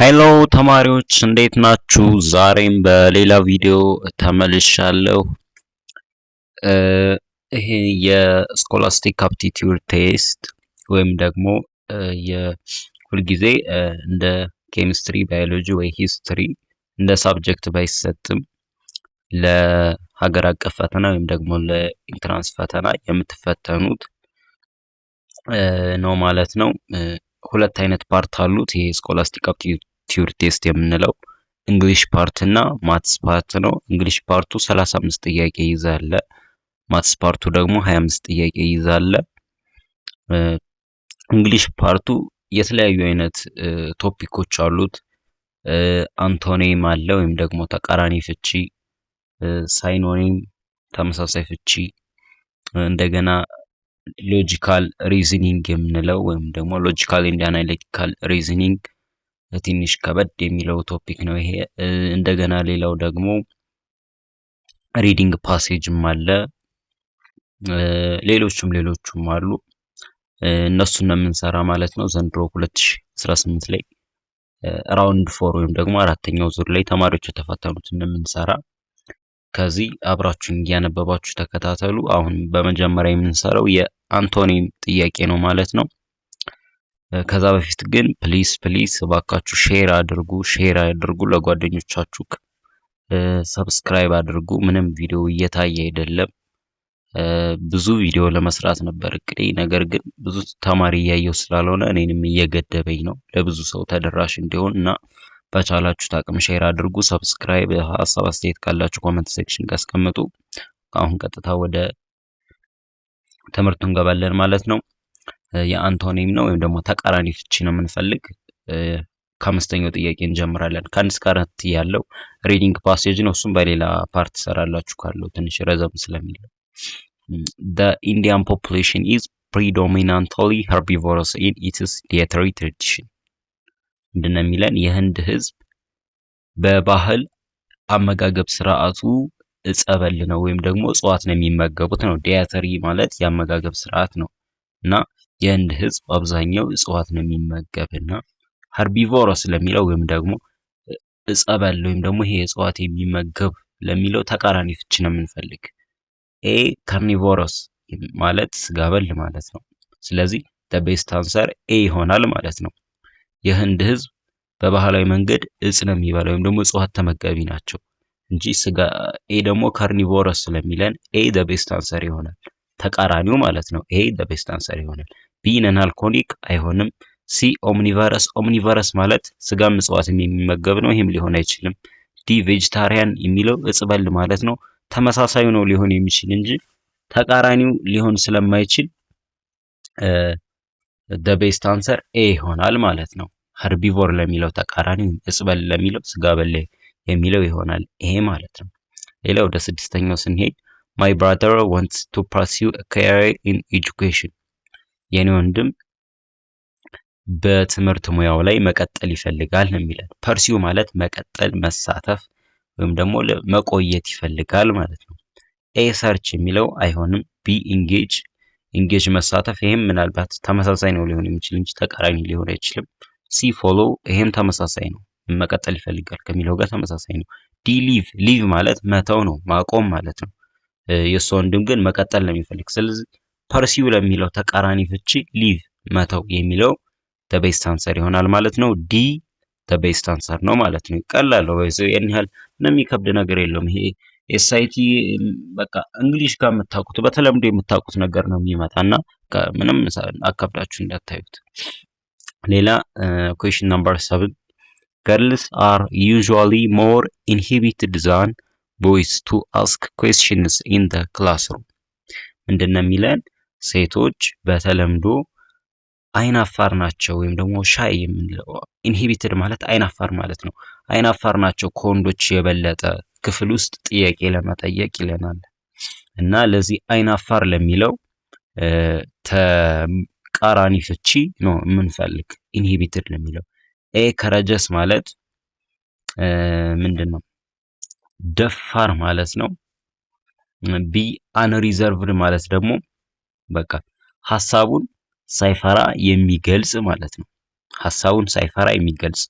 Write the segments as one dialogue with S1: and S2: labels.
S1: ሃሎ ተማሪዎች እንዴት ናችሁ? ዛሬም በሌላ ቪዲዮ ተመልሻለሁ። ይሄ የስኮላስቲክ አፕቲቲዩድ ቴስት ወይም ደግሞ የሁልጊዜ እንደ ኬሚስትሪ፣ ባዮሎጂ ወይ ሂስትሪ እንደ ሳብጀክት ባይሰጥም ለሀገር አቀፍ ፈተና ወይም ደግሞ ለኢንትራንስ ፈተና የምትፈተኑት ነው ማለት ነው። ሁለት አይነት ፓርት አሉት። ይሄ ስኮላስቲክ አፕቲቲዩድ ቴስት የምንለው እንግሊሽ ፓርት እና ማትስ ፓርት ነው። እንግሊሽ ፓርቱ 35 ጥያቄ ይዛል። ማትስ ፓርቱ ደግሞ 25 ጥያቄ ይዛል። እንግሊሽ ፓርቱ የተለያዩ አይነት ቶፒኮች አሉት። አንቶኒም አለ ወይም ደግሞ ተቃራኒ ፍቺ፣ ሳይኖኒም ተመሳሳይ ፍቺ፣ እንደገና ሎጂካል ሪዝኒንግ የምንለው ወይም ደግሞ ሎጂካል ኤንድ አናሊቲካል ሪዝኒንግ ትንሽ ከበድ የሚለው ቶፒክ ነው ይሄ። እንደገና ሌላው ደግሞ ሪዲንግ ፓሴጅም አለ። ሌሎችም አሉ። እነሱን ነው የምንሰራ ማለት ነው። ዘንድሮ 2018 ላይ ራውንድ 4 ወይም ደግሞ አራተኛው ዙር ላይ ተማሪዎች የተፈተኑት እንደምንሰራ ከዚህ አብራችሁን እያነበባችሁ ተከታተሉ። አሁን በመጀመሪያ የምንሰራው የአንቶኒም ጥያቄ ነው ማለት ነው። ከዛ በፊት ግን ፕሊስ እባካችሁ ሼር አድርጉ ለጓደኞቻችሁ፣ ሰብስክራይብ አድርጉ። ምንም ቪዲዮ እየታየ አይደለም። ብዙ ቪዲዮ ለመስራት ነበር እቅዴ፣ ነገር ግን ብዙ ተማሪ እያየው ስላልሆነ እኔንም እየገደበኝ ነው። ለብዙ ሰው ተደራሽ እንዲሆን እና በቻላችሁት አቅም ሼር አድርጉ፣ ሰብስክራይብ፣ ሀሳብ አስተያየት ካላችሁ ኮሜንት ሴክሽን ጋር አስቀምጡ። አሁን ቀጥታ ወደ ትምህርቱ እንገባለን ማለት ነው። የአንቶኒም ነው ወይም ደግሞ ተቃራኒ ፍቺ ነው የምንፈልግ። ከአምስተኛው ጥያቄ እንጀምራለን። ከአንድ እስከ አራት ያለው ሪዲንግ ፓሴጅ ነው። እሱም በሌላ ፓርት ሰራላችሁ ካለው ትንሽ ረዘም ስለሚል The Indian population is predominantly herbivorous in its dietary tradition። ምንድነው የሚለን? የህንድ ህዝብ በባህል አመጋገብ ስርዓቱ እጸበል ነው ወይም ደግሞ እጽዋት ነው የሚመገቡት ነው። ዲያተሪ ማለት የአመጋገብ ስርዓት ነው እና የህንድ ህዝብ አብዛኛው እጽዋት ነው የሚመገብና ሀርቢቮረስ ለሚለው ወይም ደግሞ እጸበል ወይም ደግሞ ይሄ እጽዋት የሚመገብ ለሚለው ተቃራኒ ፍቺ ነው የምንፈልግ። ኤ ካርኒቮረስ ማለት ስጋ በል ማለት ነው። ስለዚህ the best answer ኤ ይሆናል ማለት ነው። የህንድ ህዝብ በባህላዊ መንገድ እጽ ነው የሚበላው ወይም ደግሞ እጽዋት ተመጋቢ ናቸው እንጂ ስጋ። ኤ ደግሞ ካርኒቮረስ ስለሚለን ኤ the best answer ይሆናል። ተቃራኒው ማለት ነው። ኤ the best answer ይሆናል። ቢ ነን አልኮሊክ አይሆንም። ሲ ኦምኒቨረስ ማለት ስጋም እጽዋትም የሚመገብ ነው። ይሄም ሊሆን አይችልም። ዲ ቬጂታሪያን የሚለው እጽበል ማለት ነው። ተመሳሳዩ ነው ሊሆን የሚችል እንጂ ተቃራኒው ሊሆን ስለማይችል the best answer ኤ ይሆናል ማለት ነው። ሀርቢቮር ለሚለው ተቃራኒው እጽበል ለሚለው ስጋ በል የሚለው ይሆናል ኤ ማለት ነው። ሌላ ወደ ስድስተኛው ስንሄድ my brother wants to pursue a career in education። የኔ ወንድም በትምህርት ሙያው ላይ መቀጠል ይፈልጋል ነው የሚለን። ፐርሲው ማለት መቀጠል፣ መሳተፍ ወይም ደግሞ መቆየት ይፈልጋል ማለት ነው። ኤ ሰርች የሚለው አይሆንም። ቢ ኢንጌጅ መሳተፍ፣ ይሄም ምናልባት ተመሳሳይ ነው ሊሆን የሚችል እንጂ ተቃራኒ ሊሆን አይችልም። ሲ ፎሎ፣ ይሄም ተመሳሳይ ነው፣ መቀጠል ይፈልጋል ከሚለው ጋር ተመሳሳይ ነው። ዲ ሊቭ ማለት መተው ነው፣ ማቆም ማለት ነው። የሱ ወንድም ግን መቀጠል ነው የሚፈልግ። ስለዚህ ፐርሲው ለሚለው ተቃራኒ ፍቺ ሊቭ መተው የሚለው the best answer ይሆናል ማለት ነው። ዲ the best answer ነው ማለት ነው። ቀላል ነው። ያን ያህል ምንም የሚከብድ ነገር የለውም። ይሄ ኤስአይቲ በቃ እንግሊሽ ጋር የምታውቁት በተለምዶ የምታውቁት ነገር ነው የሚመጣና ምንም አከብዳችሁ እንዳታዩት። ሌላ question number 7 girls are usually more inhibited than boys to ask questions in the classroom። ምንድነው የሚለን? ሴቶች በተለምዶ አይናፋር ናቸው ወይም ደግሞ ሻይ የምንለው ኢንሂቢትድ ማለት አይናፋር ማለት ነው። አይናፋር ናቸው ከወንዶች የበለጠ ክፍል ውስጥ ጥያቄ ለመጠየቅ ይለናል። እና ለዚህ አይናፋር ለሚለው ተቃራኒ ፍቺ ነው የምንፈልግ ኢንሂቢትድ ለሚለው። ኤ ከረጀስ ማለት ምንድነው? ደፋር ማለት ነው። ቢ አንሪዘርቭድ ማለት ደግሞ በቃ ሐሳቡን ሳይፈራ የሚገልጽ ማለት ነው። ሐሳቡን ሳይፈራ የሚገልጽ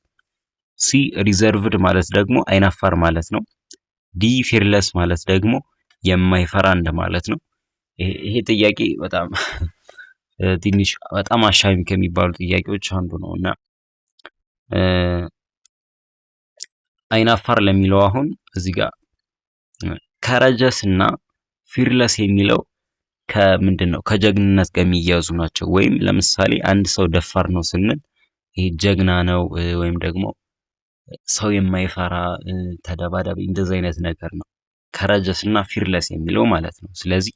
S1: ሲ ሪዘርቭድ ማለት ደግሞ አይናፋር ማለት ነው። ዲ ፊርለስ ማለት ደግሞ የማይፈራ እንደማለት ነው። ይሄ ጥያቄ በጣም ትንሽ በጣም አሻሚ ከሚባሉ ጥያቄዎች አንዱ ነው እና አይናፋር ለሚለው አሁን እዚህ ጋር ከረጀስ እና ፊርለስ የሚለው ከምንድን ነው ከጀግንነት ጋር የሚያያዙ ናቸው። ወይም ለምሳሌ አንድ ሰው ደፋር ነው ስንል ይሄ ጀግና ነው ወይም ደግሞ ሰው የማይፈራ ተደባዳቢ እንደዚህ አይነት ነገር ነው ከረጀስ እና ፊርለስ የሚለው ማለት ነው። ስለዚህ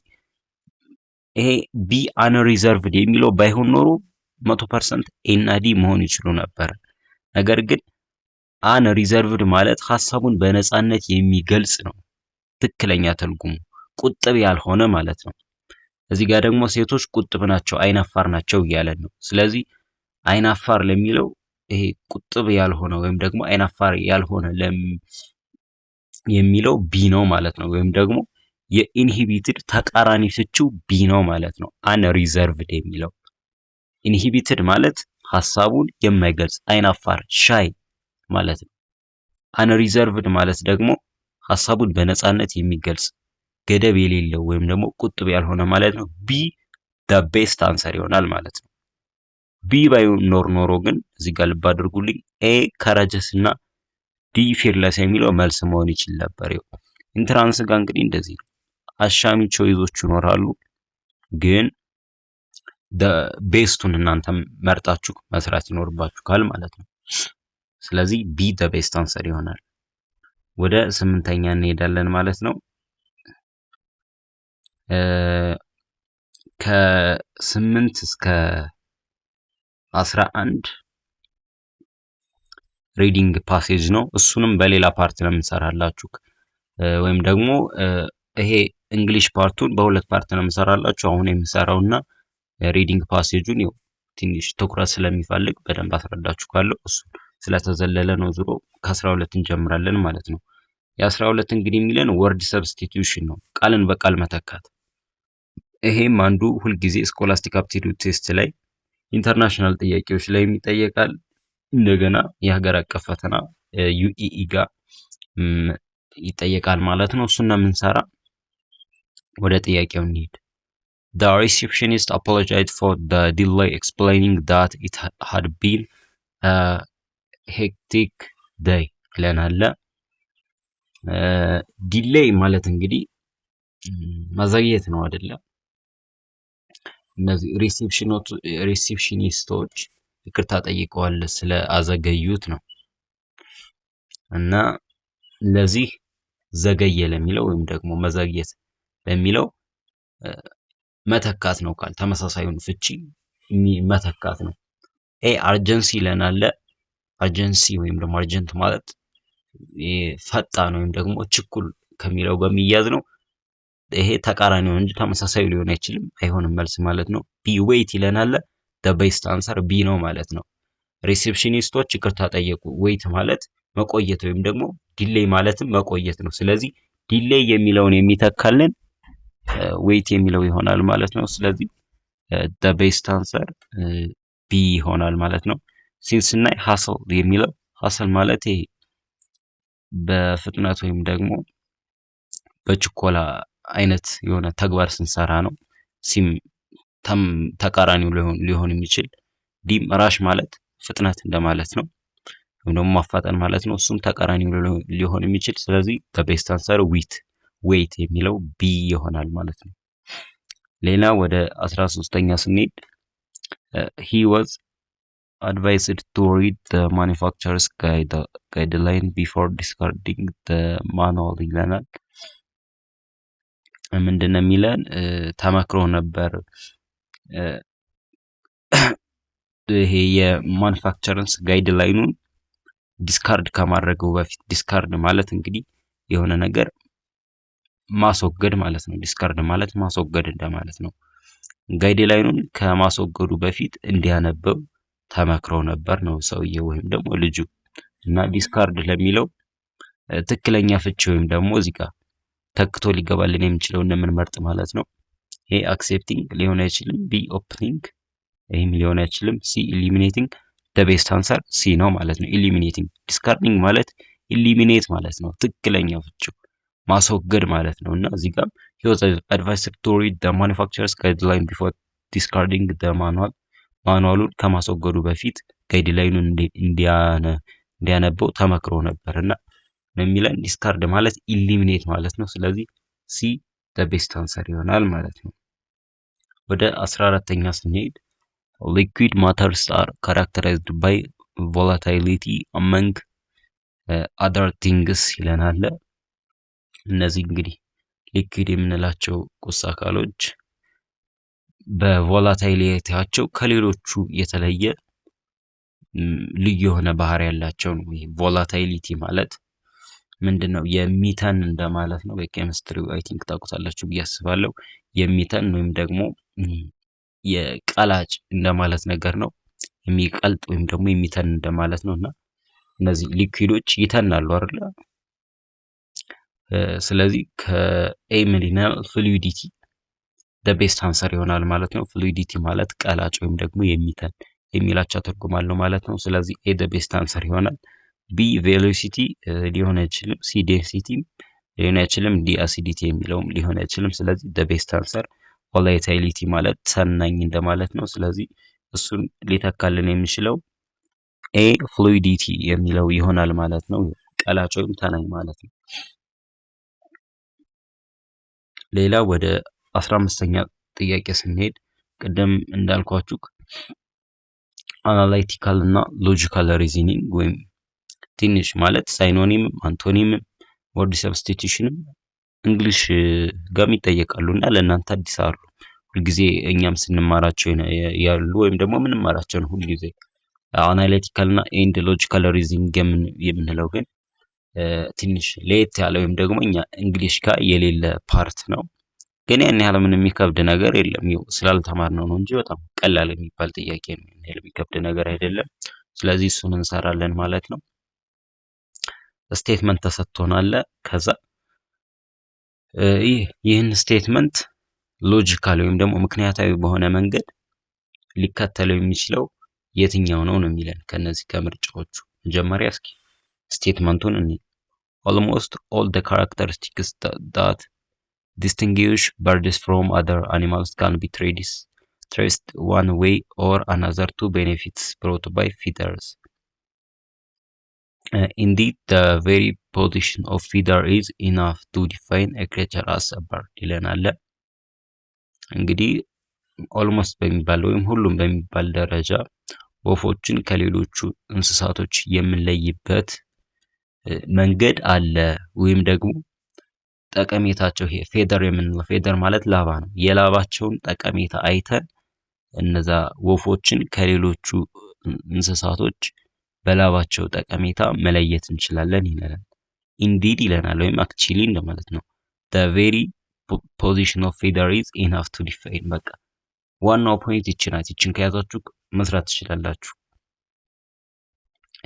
S1: ይሄ ቢ አንሪዘርቭድ የሚለው ባይሆን ኖሮ 100% ኤ እና ዲ መሆን ይችሉ ነበር። ነገር ግን አንሪዘርቭድ ማለት ሐሳቡን በነፃነት የሚገልጽ ነው። ትክክለኛ ትርጉሙ ቁጥብ ያልሆነ ማለት ነው። እዚህ ጋር ደግሞ ሴቶች ቁጥብ ናቸው፣ አይናፋር ናቸው እያለን ነው። ስለዚህ አይናፋር ለሚለው ይሄ ቁጥብ ያልሆነ ወይም ደግሞ አይናፋር ያልሆነ የሚለው ቢ ነው ማለት ነው። ወይም ደግሞ የኢንሂቢትድ ተቃራኒ ፍቺው ቢ ነው ማለት ነው። አንሪዘርቭድ የሚለው ኢንሂቢትድ ማለት ሐሳቡን የማይገልጽ አይናፋር ሻይ ማለት ነው። አንሪዘርቭድ ማለት ደግሞ ሐሳቡን በነፃነት የሚገልጽ ገደብ የሌለው ወይም ደግሞ ቁጥብ ያልሆነ ማለት ነው። ቢ the best answer ይሆናል ማለት ነው። ቢ ባይኖር ኖሮ ግን እዚህ ጋር ልብ አድርጉልኝ ኤ ከረጀስ እና ዲ ፊርለስ የሚለው መልስ መሆን ይችል ነበር። ኢንትራንስ ጋር እንግዲህ እንደዚህ አሻሚ ቾይዞች ይኖራሉ፣ ግን ቤስቱን እናንተ መርጣችሁ መስራት ይኖርባችኋል ማለት ነው። ስለዚህ ቢ the best answer ይሆናል። ወደ 8ኛ እንሄዳለን ማለት ነው። ከ8 እስከ 11 ሪዲንግ ፓሴጅ ነው። እሱንም በሌላ ፓርት ነው የምንሰራላችሁ። ወይም ደግሞ ይሄ እንግሊሽ ፓርቱን በሁለት ፓርት ነው የምንሰራላችሁ። አሁን የምንሰራውና ሪዲንግ ፓሴጁን ያው ትንሽ ትኩረት ስለሚፈልግ በደንብ አስረዳችሁ ካለው እሱ ስለተዘለለ ነው። ዙሮ ከ12 እንጀምራለን ማለት ነው። የ12 እንግዲህ የሚለን ወርድ ሰብስቲቲዩሽን ነው፣ ቃልን በቃል መተካት። ይሄም አንዱ ሁልጊዜ ስኮላስቲክ አፕቲቲዩድ ቴስት ላይ ኢንተርናሽናል ጥያቄዎች ላይ ይጠየቃል። እንደገና የሀገር አቀፍ ፈተና ዩኢኢ ጋር ይጠየቃል ማለት ነው። እሱና የምንሰራ ወደ ጥያቄው እንሂድ። The receptionist apologized for the delay, explaining that it had been a hectic day ይለናል። ዲሌይ ማለት እንግዲህ ማዘግየት ነው አይደለ? እነዚህ ሪሴፕሽኒስቶች ይቅርታ ጠይቀዋል ስለ አዘገዩት ነው። እና ለዚህ ዘገየ ለሚለው ወይም ደግሞ መዘግየት ለሚለው መተካት ነው። ቃል ተመሳሳዩን ፍቺ መተካት ነው። ኤ አርጀንሲ ይለናል። አርጀንሲ ወይም ደግሞ አርጀንት ማለት ፈጣን ወይም ደግሞ ችኩል ከሚለው በሚያዝ ነው። ይሄ ተቃራኒ ነው እንጂ ተመሳሳይ ሊሆን አይችልም፣ አይሆንም መልስ ማለት ነው። ቢ ዌይት ይለናል። the best answer ቢ ነው ማለት ነው። ሪሴፕሽኒስቶች ይቅርታ ጠየቁ። ዌይት ማለት መቆየት ወይም ደግሞ ዲሌይ ማለትም መቆየት ነው። ስለዚህ ዲሌይ የሚለውን የሚተካልን ዌይት የሚለው ይሆናል ማለት ነው። ስለዚህ the best answer ቢ ይሆናል ማለት ነው። ሲንስናይ ሀስል የሚለው ሀስል ማለት ይሄ በፍጥነት ወይም ደግሞ በችኮላ አይነት የሆነ ተግባር ስንሰራ ነው። ሲም ተቃራኒው ሊሆን የሚችል ዲም ራሽ ማለት ፍጥነት እንደማለት ነው፣ ወይም ደግሞ ማፋጠን ማለት ነው። እሱም ተቃራኒው ሊሆን የሚችል ስለዚህ the best answer ዌይት የሚለው ቢ ይሆናል ማለት ነው። ሌላ ወደ 13ኛ ስንሄድ he was advised to read the manufacturer's guideline before discarding the manual ይለናል። ምንድነው የሚለን? ተመክሮ ነበር ይሄ የማኑፋክቸረርስ ጋይድላይኑን ዲስካርድ ከማድረገው በፊት። ዲስካርድ ማለት እንግዲህ የሆነ ነገር ማስወገድ ማለት ነው። ዲስካርድ ማለት ማስወገድ እንደማለት ነው። ጋይድላይኑን ከማስወገዱ በፊት እንዲያነበው ተመክሮ ነበር ነው ሰውየው ወይም ደግሞ ልጁ። እና ዲስካርድ ለሚለው ትክክለኛ ፍቺ ወይም ደግሞ እዚህ ጋር ተክቶ ሊገባልን የሚችለው እንደምንመርጥ ማለት ነው። ኤ አክሴፕቲንግ ሊሆን አይችልም። ቢ ኦፕኒንግ ይህም ሊሆን አይችልም። ሲ ኢሊሚኔቲንግ ቤስት አንሰር ሲ ነው ማለት ነው። ኢሊሚኔቲንግ ዲስካርዲንግ ማለት ኢሊሚኔት ማለት ነው። ትክክለኛው ፍቺው ማስወገድ ማለት ነው። እና እዚህ ጋር he was advised to read the manufacturer's guideline before discarding the manual ማኑዋሉን ከማስወገዱ በፊት ጋይድላይኑን እንዲያነበው ተመክሮ ነበር እና የሚለን ዲስካርድ ማለት ኢሊሚኔት ማለት ነው። ስለዚህ ሲ ቤስት አንሰር ይሆናል ማለት ነው። ወደ 14ኛ ስንሄድ liquid matters are characterized by volatility among other things ይለናል። እነዚህ እንግዲህ ሊኩዊድ የምንላቸው ቁስ አካሎች በቮላታይሊቲያቸው ከሌሎቹ የተለየ ልዩ የሆነ ባህሪ ያላቸው ነው። ይሄ ቮላታይሊቲ ማለት ምንድነው? የሚተን እንደማለት ነው። በኬሚስትሪው አይ ቲንክ ታውቁታላችሁ ብዬ አስባለሁ። የሚተን ወይም ደግሞ የቀላጭ እንደማለት ነገር ነው። የሚቀልጥ ወይም ደግሞ የሚተን እንደማለት ነውና እነዚህ ሊኩዊዶች ይተናሉ አይደል? ስለዚህ ከኤ ምን ፍሉይዲቲ ቤስት አንሰር ይሆናል ማለት ነው። ፍሉይዲቲ ማለት ቀላጭ ወይም ደግሞ የሚተን የሚላቸው ትርጉም አለው ማለት ነው። ስለዚህ ኤ ቤስት አንሰር ይሆናል። ቢ ቬሎሲቲ ሊሆን አይችልም። ሲ ዴንሲቲ ሊሆን አይችልም። ዲ አሲዲቲ የሚለውም ሊሆን አይችልም። ስለዚህ ቤስት አንሰር ቮላቲሊቲ ማለት ሰናኝ እንደማለት ነው። ስለዚህ እሱን ሊተካልን የሚችለው ኤ ፍሉይዲቲ የሚለው ይሆናል ማለት ነው። ቀላጭ ወይም ተናኝ ማለት ነው። ሌላ ወደ 15ኛ ጥያቄ ስንሄድ ቅድም እንዳልኳችሁ አናላይቲካል እና ሎጂካል ሪዝኒንግ ወይም ትንሽ ማለት ሳይኖኒም አንቶኒም ወርድ ሰብስቲቱሽንም እንግሊሽ ጋም ይጠየቃሉና ለእናንተ አዲስ አሉ ሁልጊዜ እኛም ስንማራቸው ያሉ ወይም ደግሞ ምንማራቸው ነው። ሁልጊዜ አናላይቲካል እና ኤንድ ሎጂካል ሪዝኒንግ የምንለው ግን ትንሽ ለየት ያለ ወይም ደግሞ እኛ እንግሊሽ ጋር የሌለ ፓርት ነው። ግን ያን ያህል ምንም የሚከብድ ነገር የለም። ይኸው ስላልተማርነው ነው እንጂ በጣም ቀላል የሚባል ጥያቄ ነው። ያን ያህል የሚከብድ ነገር አይደለም። ስለዚህ እሱን እንሰራለን ማለት ነው። ስቴትመንት ተሰጥቶናል። ከዛ ይህን ስቴትመንት ሎጂካል ወይም ደግሞ ምክንያታዊ በሆነ መንገድ ሊከተለው የሚችለው የትኛው ነው የሚለን ከነዚህ ከምርጫዎቹ መጀመሪያ እስኪ ስቴትመንቱን almost all the characteristics that distinguish birds from other animals can be traced one way or another to benefits brought by feeders. Indeed, the very position of feeder is enough to define a creature as a bird ይለናል። እንግዲህ ኦልሞስት በሚባል ወይም ሁሉም በሚባል ደረጃ ወፎችን ከሌሎቹ እንስሳቶች የምንለይበት መንገድ አለ ወይም ደግሞ ጠቀሜታቸው ይሄ ፌደር የምንለው ፌደር ማለት ላባ ነው። የላባቸውን ጠቀሜታ አይተን እነዛ ወፎችን ከሌሎቹ እንስሳቶች በላባቸው ጠቀሜታ መለየት እንችላለን ይለናል። ኢንዲድ ይለናል ወይም አክቹሊ እንደማለት ነው። the very position of feather is enough to define በቃ ዋናው ፖይንት ይቺ ናት። ይቺን ከያዛችሁ መስራት ትችላላችሁ።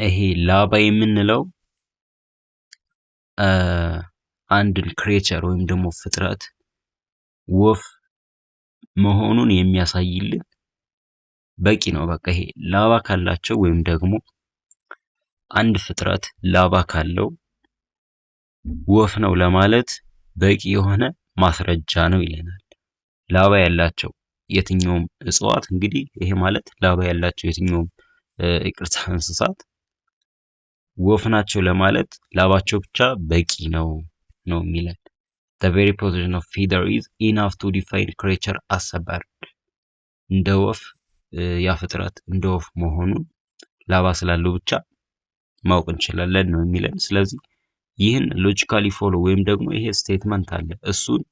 S1: ይሄ ላባ የምንለው አንድን ክሬቸር ወይም ደግሞ ፍጥረት ወፍ መሆኑን የሚያሳይልን በቂ ነው። በቃ ይሄ ላባ ካላቸው ወይም ደግሞ አንድ ፍጥረት ላባ ካለው ወፍ ነው ለማለት በቂ የሆነ ማስረጃ ነው ይለናል። ላባ ያላቸው የትኛውም እጽዋት እንግዲህ ይሄ ማለት ላባ ያላቸው የትኛውም ይቅርታ እንስሳት ወፍ ናቸው ለማለት ላባቸው ብቻ በቂ ነው የሚለን። the very position of feather is enough to define creature as a bird እንደ ወፍ ያ ፍጥረት እንደ ወፍ መሆኑን ላባ ስላለው ብቻ ማወቅ እንችላለን ነው የሚለን። ስለዚህ ይህን ሎጂካሊ ፎሎ ወይም ደግሞ ይሄ ስቴትመንት አለ እሱን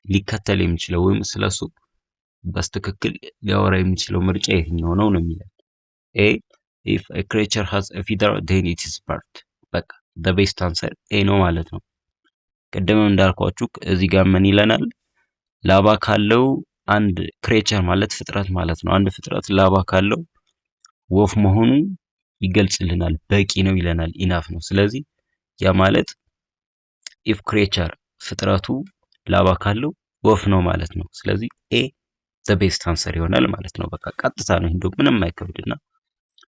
S1: ሊከተል የሚችለው ወይም ስለሱ በስትክክል ሊያወራ የሚችለው ምርጫ የትኛው ነው የሚለን። a if a creature has a feather then it is bird በቃ the best answer a ነው ማለት ነው። ቀደም እንዳልኳችሁ እዚህ ጋር ምን ይለናል? ላባ ካለው አንድ ክሬቸር ማለት ፍጥረት ማለት ነው። አንድ ፍጥረት ላባ ካለው ወፍ መሆኑ ይገልጽልናል፣ በቂ ነው ይለናል፣ ኢናፍ ነው። ስለዚህ ያ ማለት if creature ፍጥረቱ ላባ ካለው ወፍ ነው ማለት ነው። ስለዚህ a the best answer ይሆናል ማለት ነው። በቃ ቀጥታ ነው እንደው ምንም አይከብድና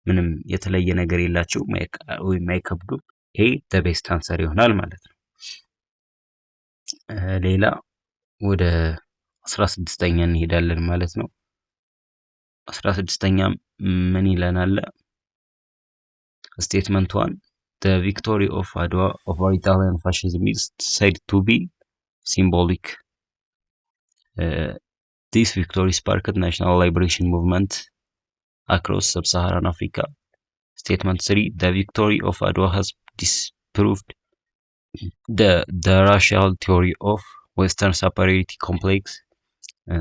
S1: ምንም የተለየ ነገር የላቸውም ወይም አይከብዱም። ይሄ ዘ ቤስት አንሰር ይሆናል ማለት ነው። ሌላ ወደ 16ኛ እንሄዳለን ማለት ነው። 16ኛ ምን ይለናል? ስቴትመንት 1 the victory of Adwa over Italian fascism is said to be symbolic. This victory sparked national liberation movement across sub-Saharan Africa. Statement 3 the victory of Adwa has disproved the racial theory of Western superiority complex.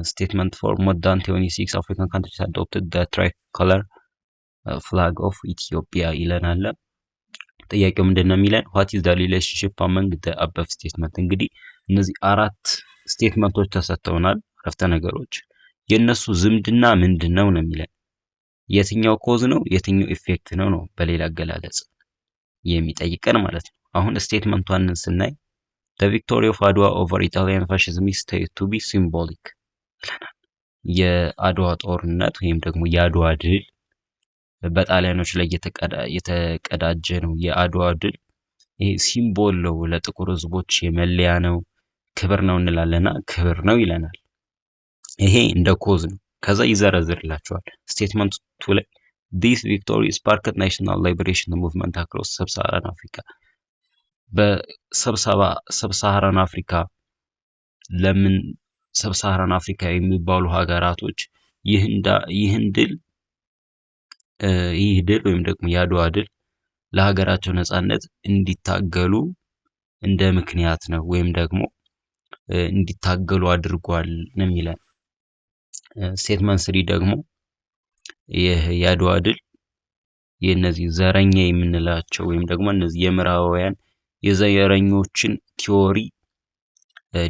S1: Statement 4 more than 26 African countries adopted the tricolor flag of Ethiopia ይለናል። ጥያቄው ምንድነው የሚለን? what is the relationship among the above statement? እንግዲህ እነዚህ አራት ስቴትመንቶች ተሰጥተውናል፣ አረፍተ ነገሮች። የነሱ ዝምድና ምንድነው ነው የሚለን። የትኛው ኮዝ ነው የትኛው ኢፌክት ነው ነው በሌላ አገላለጽ የሚጠይቀን ማለት ነው። አሁን ስቴትመንት 1ን ስናይ the victory of Adwa over Italian fascism is said to be symbolic ይለናል። የአድዋ ጦርነት ወይም ደግሞ የአድዋ ድል በጣሊያኖች ላይ የተቀዳጀ ነው። የአድዋ ድል ይሄ ሲምቦል ነው፣ ለጥቁር ህዝቦች የመለያ ነው፣ ክብር ነው እንላለና ክብር ነው ይለናል። ይሄ እንደ ኮዝ ነው። ከዛ ይዘረዝርላቸዋል። ስቴትመንት 2 ላይ this victory sparked national liberation movement across sub-Saharan Africa በሰብሳሃራን አፍሪካ ለምን ሰብሳሃራን አፍሪካ የሚባሉ ሀገራቶች ይህን ድል ወይም ደግሞ የአድዋ ድል ለሀገራቸው ነጻነት እንዲታገሉ እንደ ምክንያት ነው ወይም ደግሞ እንዲታገሉ አድርጓል ነው የሚለን። ስቴትመንት 3 ደግሞ የአድዋ ድል የነዚህ ዘረኛ የምንላቸው ወይም ደግሞ እነዚህ የምዕራባውያን የዘረኞችን ቲዮሪ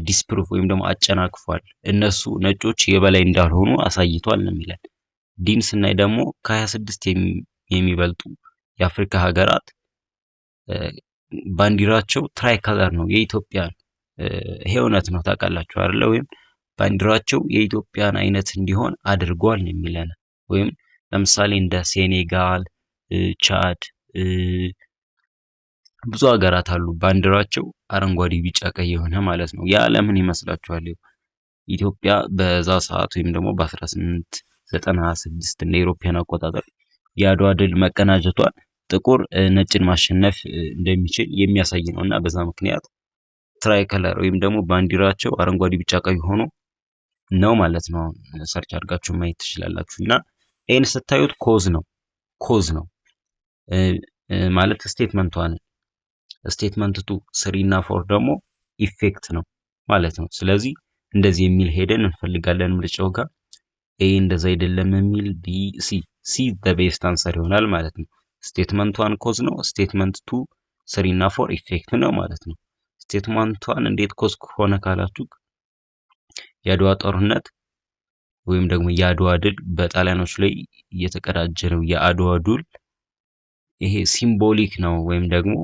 S1: ዲስፕሩቭ ወይም ደግሞ አጨናቅፏል፣ እነሱ ነጮች የበላይ እንዳልሆኑ አሳይቷል ነው የሚለን። ዲን ስናይ ደግሞ ከ26 የሚበልጡ የአፍሪካ ሀገራት ባንዲራቸው ትራይ ከለር ነው የኢትዮጵያን። ይሄ እውነት ነው ታውቃላችሁ አይደለ? ወይም ባንዲራቸው የኢትዮጵያን አይነት እንዲሆን አድርጓል ነው የሚለን። ወይም ለምሳሌ እንደ ሴኔጋል፣ ቻድ ብዙ ሀገራት አሉ ባንዲራቸው አረንጓዴ፣ ቢጫ፣ ቀይ የሆነ ማለት ነው። ያ ለምን ይመስላችኋል? ኢትዮጵያ በዛ ሰዓት ወይም ደግሞ በ1896 እንደ ኢሮፒያን አቆጣጠር የአድዋ ድል መቀናጀቷን ጥቁር ነጭን ማሸነፍ እንደሚችል የሚያሳይ ነውና በዛ ምክንያት ትራይ ከለር ወይም ደግሞ ባንዲራቸው አረንጓዴ፣ ቢጫ፣ ቀይ ሆኖ ነው ማለት ነው። ሰርች አድርጋችሁ ማየት ትችላላችሁና ይሄን ስታዩት ኮዝ ነው ማለት ስቴትመንት 1 ስቴትመንት 2 3 እና 4 ደግሞ ኢፌክት ነው ማለት ነው። ስለዚህ እንደዚህ የሚል ሄደን እንፈልጋለን ምርጫው ጋር። ኤ እንደዛ አይደለም የሚል ቢ ሲ the best answer ይሆናል ማለት ነው። ስቴትመንት 1 ኮዝ ነው፣ ስቴትመንት 2 3 እና 4 ኢፌክት ነው ማለት ነው። ስቴትመንት 1 እንዴት ኮዝ ሆነ ካላችሁ የአድዋ ጦርነት ወይም ደግሞ የአድዋ ድል በጣሊያኖች ላይ የተቀዳጀ ነው። የአድዋ ድል ይሄ ሲምቦሊክ ነው ወይም ደግሞ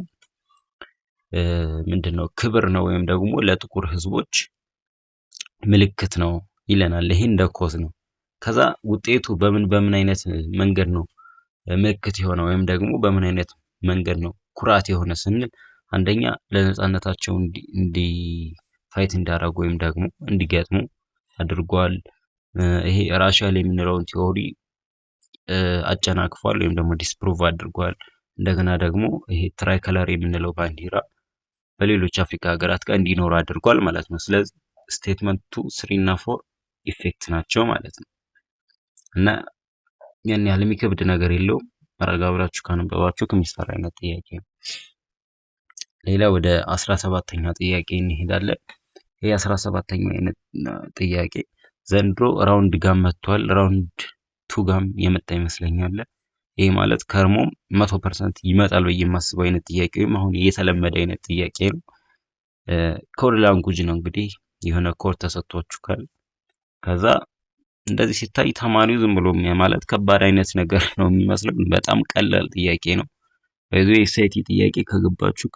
S1: ምንድነው ክብር ነው ወይም ደግሞ ለጥቁር ህዝቦች ምልክት ነው ይለናል። ይሄ እንደ ኮዝ ነው። ከዛ ውጤቱ በምን አይነት መንገድ ነው ምልክት የሆነ ወይም ደግሞ በምን አይነት መንገድ ነው ኩራት የሆነ ስንል አንደኛ ለነጻነታቸው እንዲ ፋይት እንዳደረጉ ወይም ደግሞ እንዲገጥሙ አድርጓል። ይሄ ራሻል የምንለውን ቲዮሪ አጨናቅፏል ወይም ደግሞ ዲስፕሩቭ አድርጓል። እንደገና ደግሞ ይሄ ትራይ ከለር የምንለው ባንዲራ በሌሎች አፍሪካ ሀገራት ጋር እንዲኖር አድርጓል ማለት ነው። ስለዚህ ስቴትመንት 2 3 እና 4 ኢፌክት ናቸው ማለት ነው። እና ያን ያህል የሚከብድ ነገር የለውም። መረጋ ብላችሁ ካነበባችሁ ከሚሰራ አይነት ጥያቄ ነው። ሌላ ወደ 17ኛ ጥያቄ እንሄዳለን። ይሄ 17ኛ አይነት ጥያቄ ዘንድሮ ራውንድ ጋም መጥቷል። ራውንድ 2 ጋም የመጣ ይመስለኛል። ይሄ ማለት ከርሞም 100% ይመጣል ብዬ የማስበው አይነት ጥያቄ ወይም አሁን የተለመደ አይነት ጥያቄ ነው። ኮድ ላንጉጅ ነው እንግዲህ የሆነ ኮድ ተሰጥቷችኋል። ከዛ እንደዚህ ሲታይ ተማሪው ዝም ብሎ ማለት ከባድ አይነት ነገር ነው የሚመስለው፣ በጣም ቀላል ጥያቄ ነው። በዚህ ኤስኤቲ ጥያቄ ከገባችሁ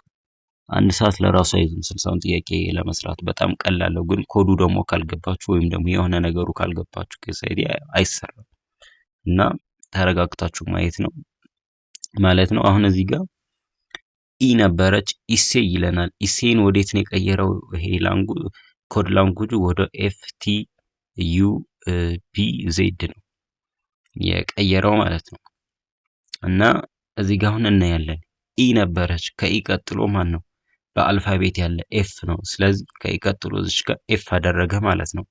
S1: አንድ ሰዓት ለራሱ አይዝም 60ውን ጥያቄ ለመስራት በጣም ቀላል ነው። ግን ኮዱ ደግሞ ካልገባችሁ ወይም ደግሞ የሆነ ነገሩ ካልገባችሁ ከኤስኤቲ አይሰራም እና ተረጋግታችሁ ማየት ነው ማለት ነው። አሁን እዚህ ጋር ኢ ነበረች ኢሴ ይለናል። ኢሴን ወዴት ነው የቀየረው? ይሄ ኮድ ላንጉጁ ወደ ኤፍ ቲ ዩ ቢ ዜድ ነው የቀየረው ማለት ነው። እና እዚህ ጋር አሁን እናያለን ኢ ነበረች። ከኢ ቀጥሎ ማን ነው? በአልፋቤት ያለ ኤፍ ነው። ስለዚህ ከኢ ቀጥሎ እዚች ጋር ኤፍ አደረገ ማለት ነው።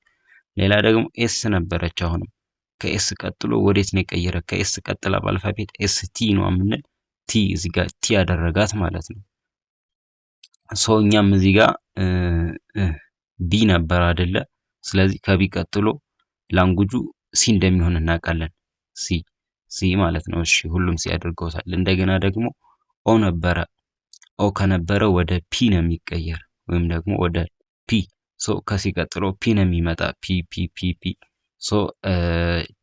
S1: ሌላ ደግሞ ኤስ ነበረች። አሁንም ከኤስ ቀጥሎ ወዴት ነው የቀየረ? ከኤስ ቀጥላ በአልፋቤት ኤስ ቲ ነው የምንል ቲ እዚህ ጋር ቲ ያደረጋት ማለት ነው። ሰው እኛም እዚህ ጋር ቢ ነበር አይደለ? ስለዚህ ከቢ ቀጥሎ ላንጉጁ ሲ እንደሚሆን እናውቃለን። ሲ ማለት ነው። እሺ ሁሉም ሲ አድርገውታል። እንደገና ደግሞ ኦ ነበረ። ኦ ከነበረ ወደ ፒ ነው የሚቀየር ወይም ደግሞ ወደ ፒ። ሶ ከሲ ቀጥሎ ፒ ነው የሚመጣ ፒ ፒ ፒ ፒ። ሶ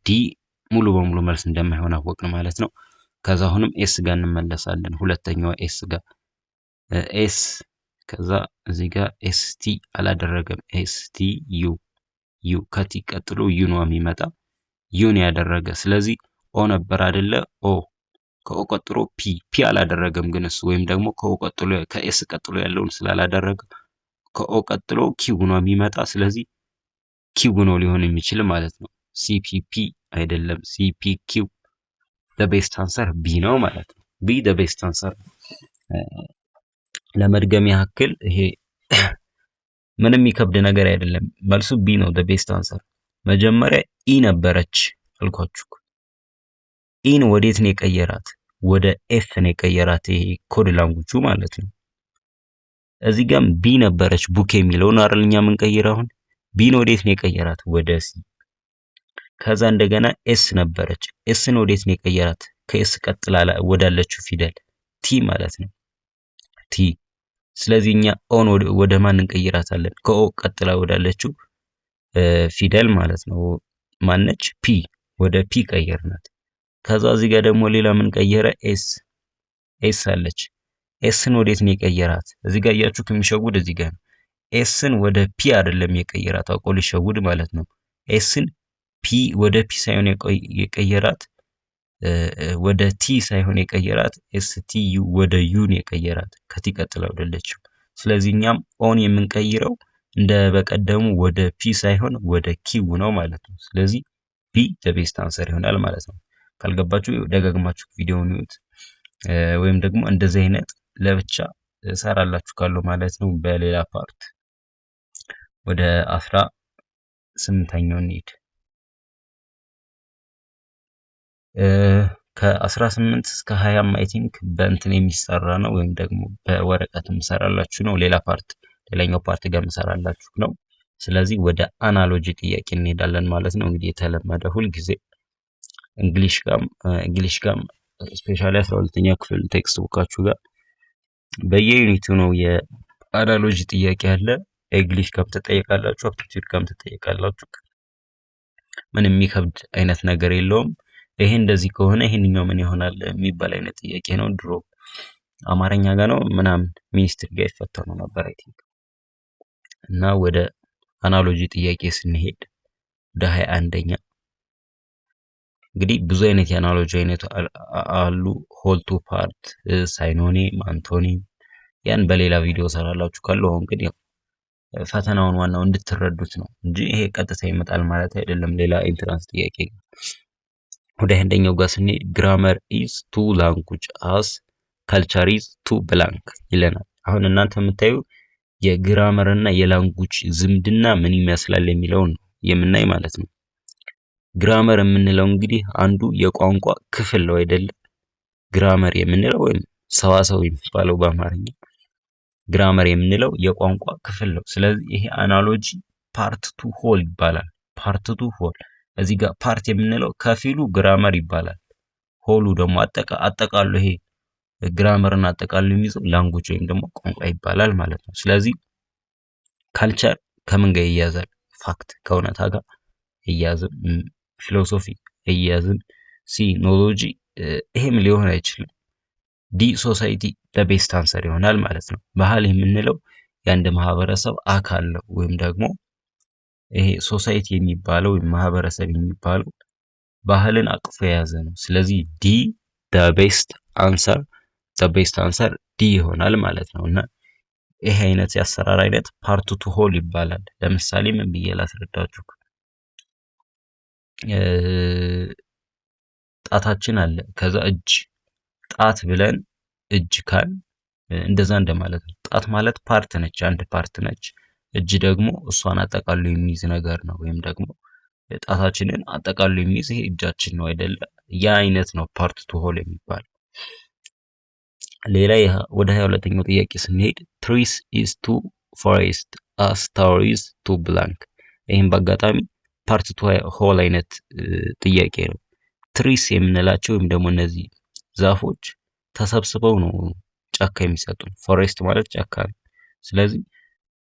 S1: ዲ ሙሉ በሙሉ መልስ እንደማይሆን አወቅን ማለት ነው። ከዛ አሁንም ኤስ ጋር እንመለሳለን። ሁለተኛዋ ኤስ ጋር ኤስ ከዛ እዚህ ጋር ኤስ ቲ አላደረገም። ኤስ ቲ ዩ ከቲ ቀጥሎ ዩ ነው የሚመጣ ዩን ያደረገ። ስለዚህ ኦ ነበር አይደለ? ኦ ከኦ ቀጥሎ ፒ አላደረገም ግን እሱ ወይም ደግሞ ከኤስ ቀጥሎ ያለውን ስላላደረገ ከኦ ቀጥሎ ኪው ነው የሚመጣ። ስለዚህ ኪው ነው ሊሆን የሚችል ማለት ነው። ሲፒፒ አይደለም፣ ሲፒኪው the best answer ቢ ነው ማለት ነው። ቢ the best answer። ለመድገም ያክል ይሄ ምንም የሚከብድ ነገር አይደለም። መልሱ ቢ ነው the best answer። መጀመሪያ ኢ ነበረች አልኳችሁ። ኢን ወዴት ነው የቀየራት? ወደ ኤፍ ነው የቀየራት። ይሄ ኮድ ላንጉጁ ማለት ነው። እዚህ ጋርም ቢ ነበረች ቡክ የሚለውን አይደል እኛ የምንቀይረው። አሁን ቢን ወዴት ነው የቀየራት? ወደ ሲ። ከዛ እንደገና ኤስ ነበረች። ኤስን ወዴት ነው የቀየራት? ከኤስ ቀጥላ ወዳለችው ፊደል ቲ ማለት ነው። ቲ። ስለዚህ እኛ ኦን ወደ ማን እንቀይራታለን? ከኦ ቀጥላ ወዳለችው ፊደል ማለት ነው። ማነች? ፒ። ወደ ፒ ቀየርናት። ከዛ እዚህ ጋር ደግሞ ሌላ ምን ቀየረ? ኤስ አለች። ኤስን ወዴት ነው የቀየራት? እዚህ ጋር እያችሁ ከሚሸውድ እዚህ ጋር ነው። ኤስን ወደ ፒ አይደለም የቀየራት፣ አውቆ ሊሸውድ ማለት ነው። ኤስን ፒ ወደ ፒ ሳይሆን የቀየራት ወደ ቲ ሳይሆን የቀየራት ኤስ ቲ ዩ ወደ ዩ ነው የቀየራት፣ ከቲ ቀጥላ ወደለችው። ስለዚህ እኛም ኦን የምንቀይረው እንደ በቀደሙ ወደ ፒ ሳይሆን ወደ ኪው ነው ማለት ነው። ስለዚህ ቢ the best answer ይሆናል ማለት ነው። ካልገባችሁ ደጋግማችሁ ቪዲዮውን ይዩት፣ ወይም ደግሞ እንደዚህ አይነት ለብቻ ሰራላችሁ ካለው ማለት ነው። በሌላ ፓርት ወደ 18ኛው እንሂድ። ከ18 እስከ 20 አይ ቲንክ በእንትን የሚሰራ ነው ወይም ደግሞ በወረቀት የምሰራላችሁ ነው። ሌላኛው ፓርት ጋር የምሰራላችሁ ነው። ስለዚህ ወደ አናሎጂ ጥያቄ እንሄዳለን ማለት ነው። እንግዲህ የተለመደ ሁል ጊዜ እንግሊሽ ጋም ስፔሻሊ 12ኛ ክፍል ቴክስት ቡካችሁ ጋር በየዩኒቱ ነው የአናሎጂ ጥያቄ አለ። እንግሊሽ ጋም ተጠይቃላችሁ፣ አፕቲቲዩድ ጋም ተጠይቃላችሁ። ምንም የሚከብድ አይነት ነገር የለውም። ይሄ እንደዚህ ከሆነ ይሄንኛው ምን ይሆናል የሚባል አይነት ጥያቄ ነው። ድሮ አማርኛ ጋር ነው ምናምን ሚኒስትሪ ጋር ይፈተኑ ነበር አይ ቲንክ። እና ወደ አናሎጂ ጥያቄ ስንሄድ ወደ 21ኛ እንግዲህ ብዙ አይነት የአናሎጂ አይነት አሉ። ሆል ቱ ፓርት፣ ሳይኖኒም፣ አንቶኒም ያን በሌላ ቪዲዮ ሰራላችሁ ካለው። አሁን ግን ያው ፈተናውን ዋናው እንድትረዱት ነው እንጂ ይሄ ቀጥታ ይመጣል ማለት አይደለም። ሌላ ኢንትራንስ ጥያቄ ወደ አንደኛው ጋር ስንሄድ ግራመር ኢዝ ቱ ላንጉጅ አስ ካልቸር ኢዝ ቱ ብላንክ ይለናል። አሁን እናንተ የምታዩ የግራመር እና የላንጉጅ ዝምድና ምን ይመስላል የሚለውን የምናይ ማለት ነው። ግራመር የምንለው እንግዲህ አንዱ የቋንቋ ክፍል ነው አይደለም። ግራመር የምንለው ወይም ሰዋሰው የሚባለው በአማርኛ ግራመር የምንለው የቋንቋ ክፍል ነው። ስለዚህ ይሄ አናሎጂ ፓርት ቱ ሆል ይባላል። ፓርት ቱ ሆል። እዚህ ጋር ፓርት የምንለው ከፊሉ ግራመር ይባላል። ሆሉ ደግሞ አጠቃሉ ይሄ ግራመርን አጠቃሉ የሚይዘው ላንጉጅ ወይም ደግሞ ቋንቋ ይባላል ማለት ነው። ስለዚህ ካልቸር ከምን ጋር ይያዛል? ፋክት ከእውነታ ጋር ይያዝም። ፊሎሶፊ ይያዝም። ሲ ኖሎጂ ይሄም ሊሆን አይችልም። ዲ ሶሳይቲ ለቤስት አንሰር ይሆናል ማለት ነው። ባህል የምንለው የአንድ ማህበረሰብ አካል ነው ወይም ደግሞ ይሄ ሶሳይቲ የሚባለው ወይም ማህበረሰብ የሚባለው ባህልን አቅፎ የያዘ ነው። ስለዚህ ዲ ቤስት አንሰር ዲ ይሆናል ማለት ነው። እና ይሄ አይነት የአሰራር አይነት ፓርት ቱ ሆል ይባላል። ለምሳሌ ምን ብዬ ላስረዳችሁ? ጣታችን አለ፣ ከዛ እጅ፣ ጣት ብለን እጅ ካል እንደዛ እንደማለት ነው። ጣት ማለት ፓርት ነች፣ አንድ ፓርት ነች። እጅ ደግሞ እሷን አጠቃሎ የሚይዝ ነገር ነው። ወይም ደግሞ ጣታችንን አጠቃሎ የሚይዝ ይሄ እጃችን ነው አይደለ? ያ አይነት ነው ፓርት ቱ ሆል የሚባል። ሌላ ወደ 22ኛው ጥያቄ ስንሄድ ትሪስ ኢዝ ቱ ፎሬስት አስ ታወር ኢዝ ቱ ብላንክ። ይህም በአጋጣሚ ፓርት ቱ ሆል አይነት ጥያቄ ነው። ትሪስ የምንላቸው ወይም ደግሞ እነዚህ ዛፎች ተሰብስበው ነው ጫካ የሚሰጡን። ፎሬስት ማለት ጫካ ነው። ስለዚህ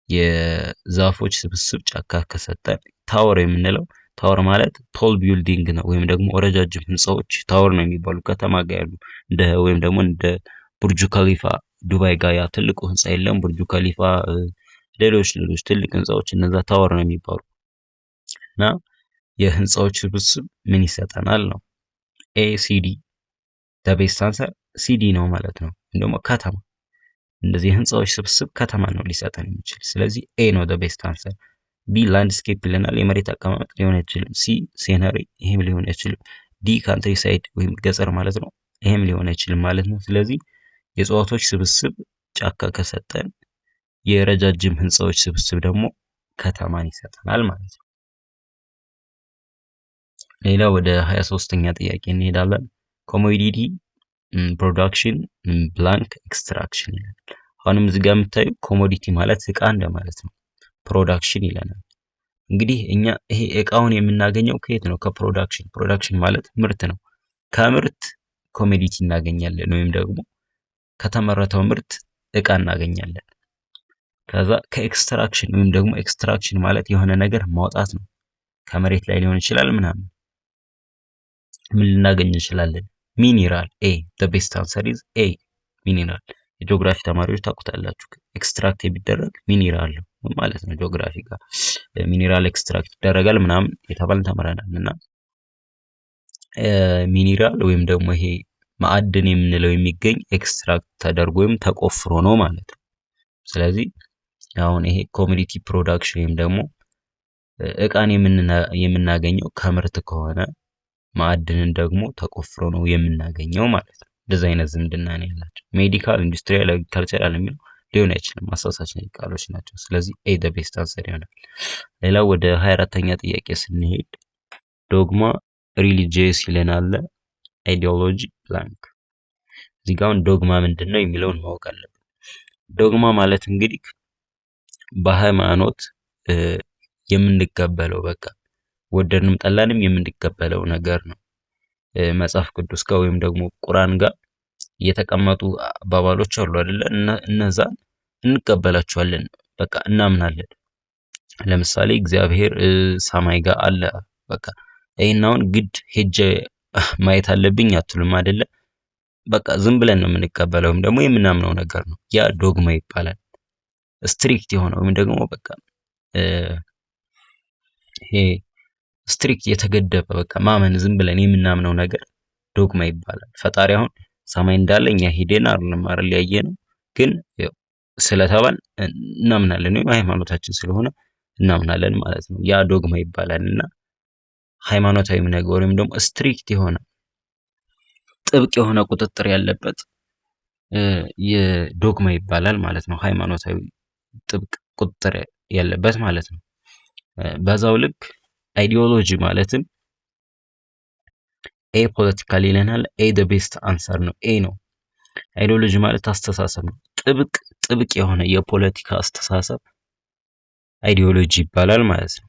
S1: የዛፎች ስብስብ ጫካ ከሰጠን፣ ታወር የምንለው ታወር ማለት ቶል ቢልዲንግ ነው ወይም ደግሞ ረጃጅም ህንፃዎች ታወር ነው የሚባሉ ከተማ ጋር ያሉ እንደ ወይም ደግሞ እንደ ቡርጁ ከሊፋ ዱባይ ጋር ያ ትልቁ ህንፃ የለም ቡርጁ ከሊፋ፣ ሌሎች ትልቅ ህንፃዎች እነዛ ታወር ነው የሚባሉ። እና የህንፃዎች ስብስብ ምን ይሰጠናል ነው ኤሲዲ ቤስት አንሰር ሲዲ ነው ማለት ነው። ደግሞ ከተማ እንደዚህ የህንፃዎች ስብስብ ከተማ ነው ሊሰጠን የሚችል። ስለዚህ ኤ ነው ቤስት አንሰር። ቢ ላንድስኬፕ ይለናል፣ የመሬት አቀማመጥ ሊሆን አይችልም። ሲ ሲነሪ፣ ይሄም ሊሆን አይችልም። ዲ ካንትሪ ሳይድ ወይም ገጠር ማለት ነው፣ ይሄም ሊሆን አይችልም ማለት ነው። ስለዚህ የእጽዋቶች ስብስብ ጫካ ከሰጠን፣ የረጃጅም ህንፃዎች ስብስብ ደግሞ ከተማን ይሰጠናል ማለት ነው። ሌላ ወደ 23ኛ ጥያቄ እንሄዳለን። ኮሞዲቲ ፕሮዳክሽን ብላንክ ኤክስትራክሽን ይላል። አሁንም እዚህ ጋር የምታዩ ኮሞዲቲ ማለት እቃ እንደማለት ነው። ፕሮዳክሽን ይለናል። እንግዲህ እኛ ይሄ እቃውን የምናገኘው ከየት ነው? ከፕሮዳክሽን። ፕሮዳክሽን ማለት ምርት ነው። ከምርት ኮሞዲቲ እናገኛለን ወይም ደግሞ ከተመረተው ምርት እቃ እናገኛለን። ከዛ ከኤክስትራክሽን ወይም ደግሞ ኤክስትራክሽን ማለት የሆነ ነገር ማውጣት ነው። ከመሬት ላይ ሊሆን ይችላል ምናምን። ምን ልናገኝ እንችላለን? ሚኒራል። ኤ the best answer is A ሚኒራል። የጂኦግራፊ ተማሪዎች ታውቁታላችሁ። ኤክስትራክት የሚደረግ ሚኒራል ማለት ነው። ጂኦግራፊ ጋር ሚኒራል ኤክስትራክት ይደረጋል ምናምን የተባልን ተምረናል። እና ሚኒራል ወይም ደግሞ ይሄ ማዕድን የምንለው የሚገኝ ኤክስትራክት ተደርጎ ወይም ተቆፍሮ ነው ማለት ነው። ስለዚህ አሁን ይሄ ኮሞዲቲ ፕሮዳክሽን ወይም ደግሞ እቃን የምናገኘው ከምርት ከሆነ ማዕድንን ደግሞ ተቆፍሮ ነው የምናገኘው ማለት ነው። እንደዚህ አይነት ዝምድና ነው ያላቸው። ሜዲካል፣ ኢንዱስትሪያል፣ አግሪካልቸራል የሚለው ሊሆን አይችልም፣ አሳሳች ቃሎች ናቸው። ስለዚህ ኤ the best answer ይሆናል። ሌላው ወደ 24ኛ ጥያቄ ስንሄድ ዶግማ ሪሊጂየስ ይለናል፣ አይዲዮሎጂ ብላንክ። እዚህ ጋር ዶግማ ምንድነው የሚለውን ማወቅ አለብን። ዶግማ ማለት እንግዲህ በሃይማኖት የምንቀበለው በቃ ወደድንም ጠላንም የምንቀበለው ነገር ነው። መጽሐፍ ቅዱስ ጋር ወይም ደግሞ ቁርአን ጋር የተቀመጡ አባባሎች አሉ አይደለ? እነዛን እንቀበላቸዋለን፣ በቃ እናምናለን። ለምሳሌ እግዚአብሔር ሰማይ ጋር አለ፣ በቃ ይሄናውን ግድ ሄጄ ማየት አለብኝ አትሉም አይደለ? በቃ ዝም ብለን ነው የምንቀበለው ወይም ደግሞ የምናምነው ነገር ነው። ያ ዶግማ ይባላል። ስትሪክት የሆነ ወይም ደግሞ በቃ ይሄ ስትሪክት የተገደበ በቃ ማመን ዝም ብለን የምናምነው ነገር ዶግማ ይባላል። ፈጣሪ አሁን ሰማይ እንዳለ እኛ ሄደን አይደለም ያየነው፣ ግን ስለተባል እናምናለን ወይም ሃይማኖታችን ስለሆነ እናምናለን ማለት ነው። ያ ዶግማ ይባላል። እና ሃይማኖታዊ ነገር ወይም ደግሞ ስትሪክት የሆነ ጥብቅ የሆነ ቁጥጥር ያለበት የዶግማ ይባላል ማለት ነው። ሃይማኖታዊ ጥብቅ ቁጥጥር ያለበት ማለት ነው። በዛው ልክ አይዲዮሎጂ ማለትም ኤ ፖለቲካል ይለናል። ኤ the best answer ነው። ኤ ነው። አይዲዮሎጂ ማለት አስተሳሰብ ነው። ጥብቅ የሆነ የፖለቲካ አስተሳሰብ አይዲዮሎጂ ይባላል ማለት ነው።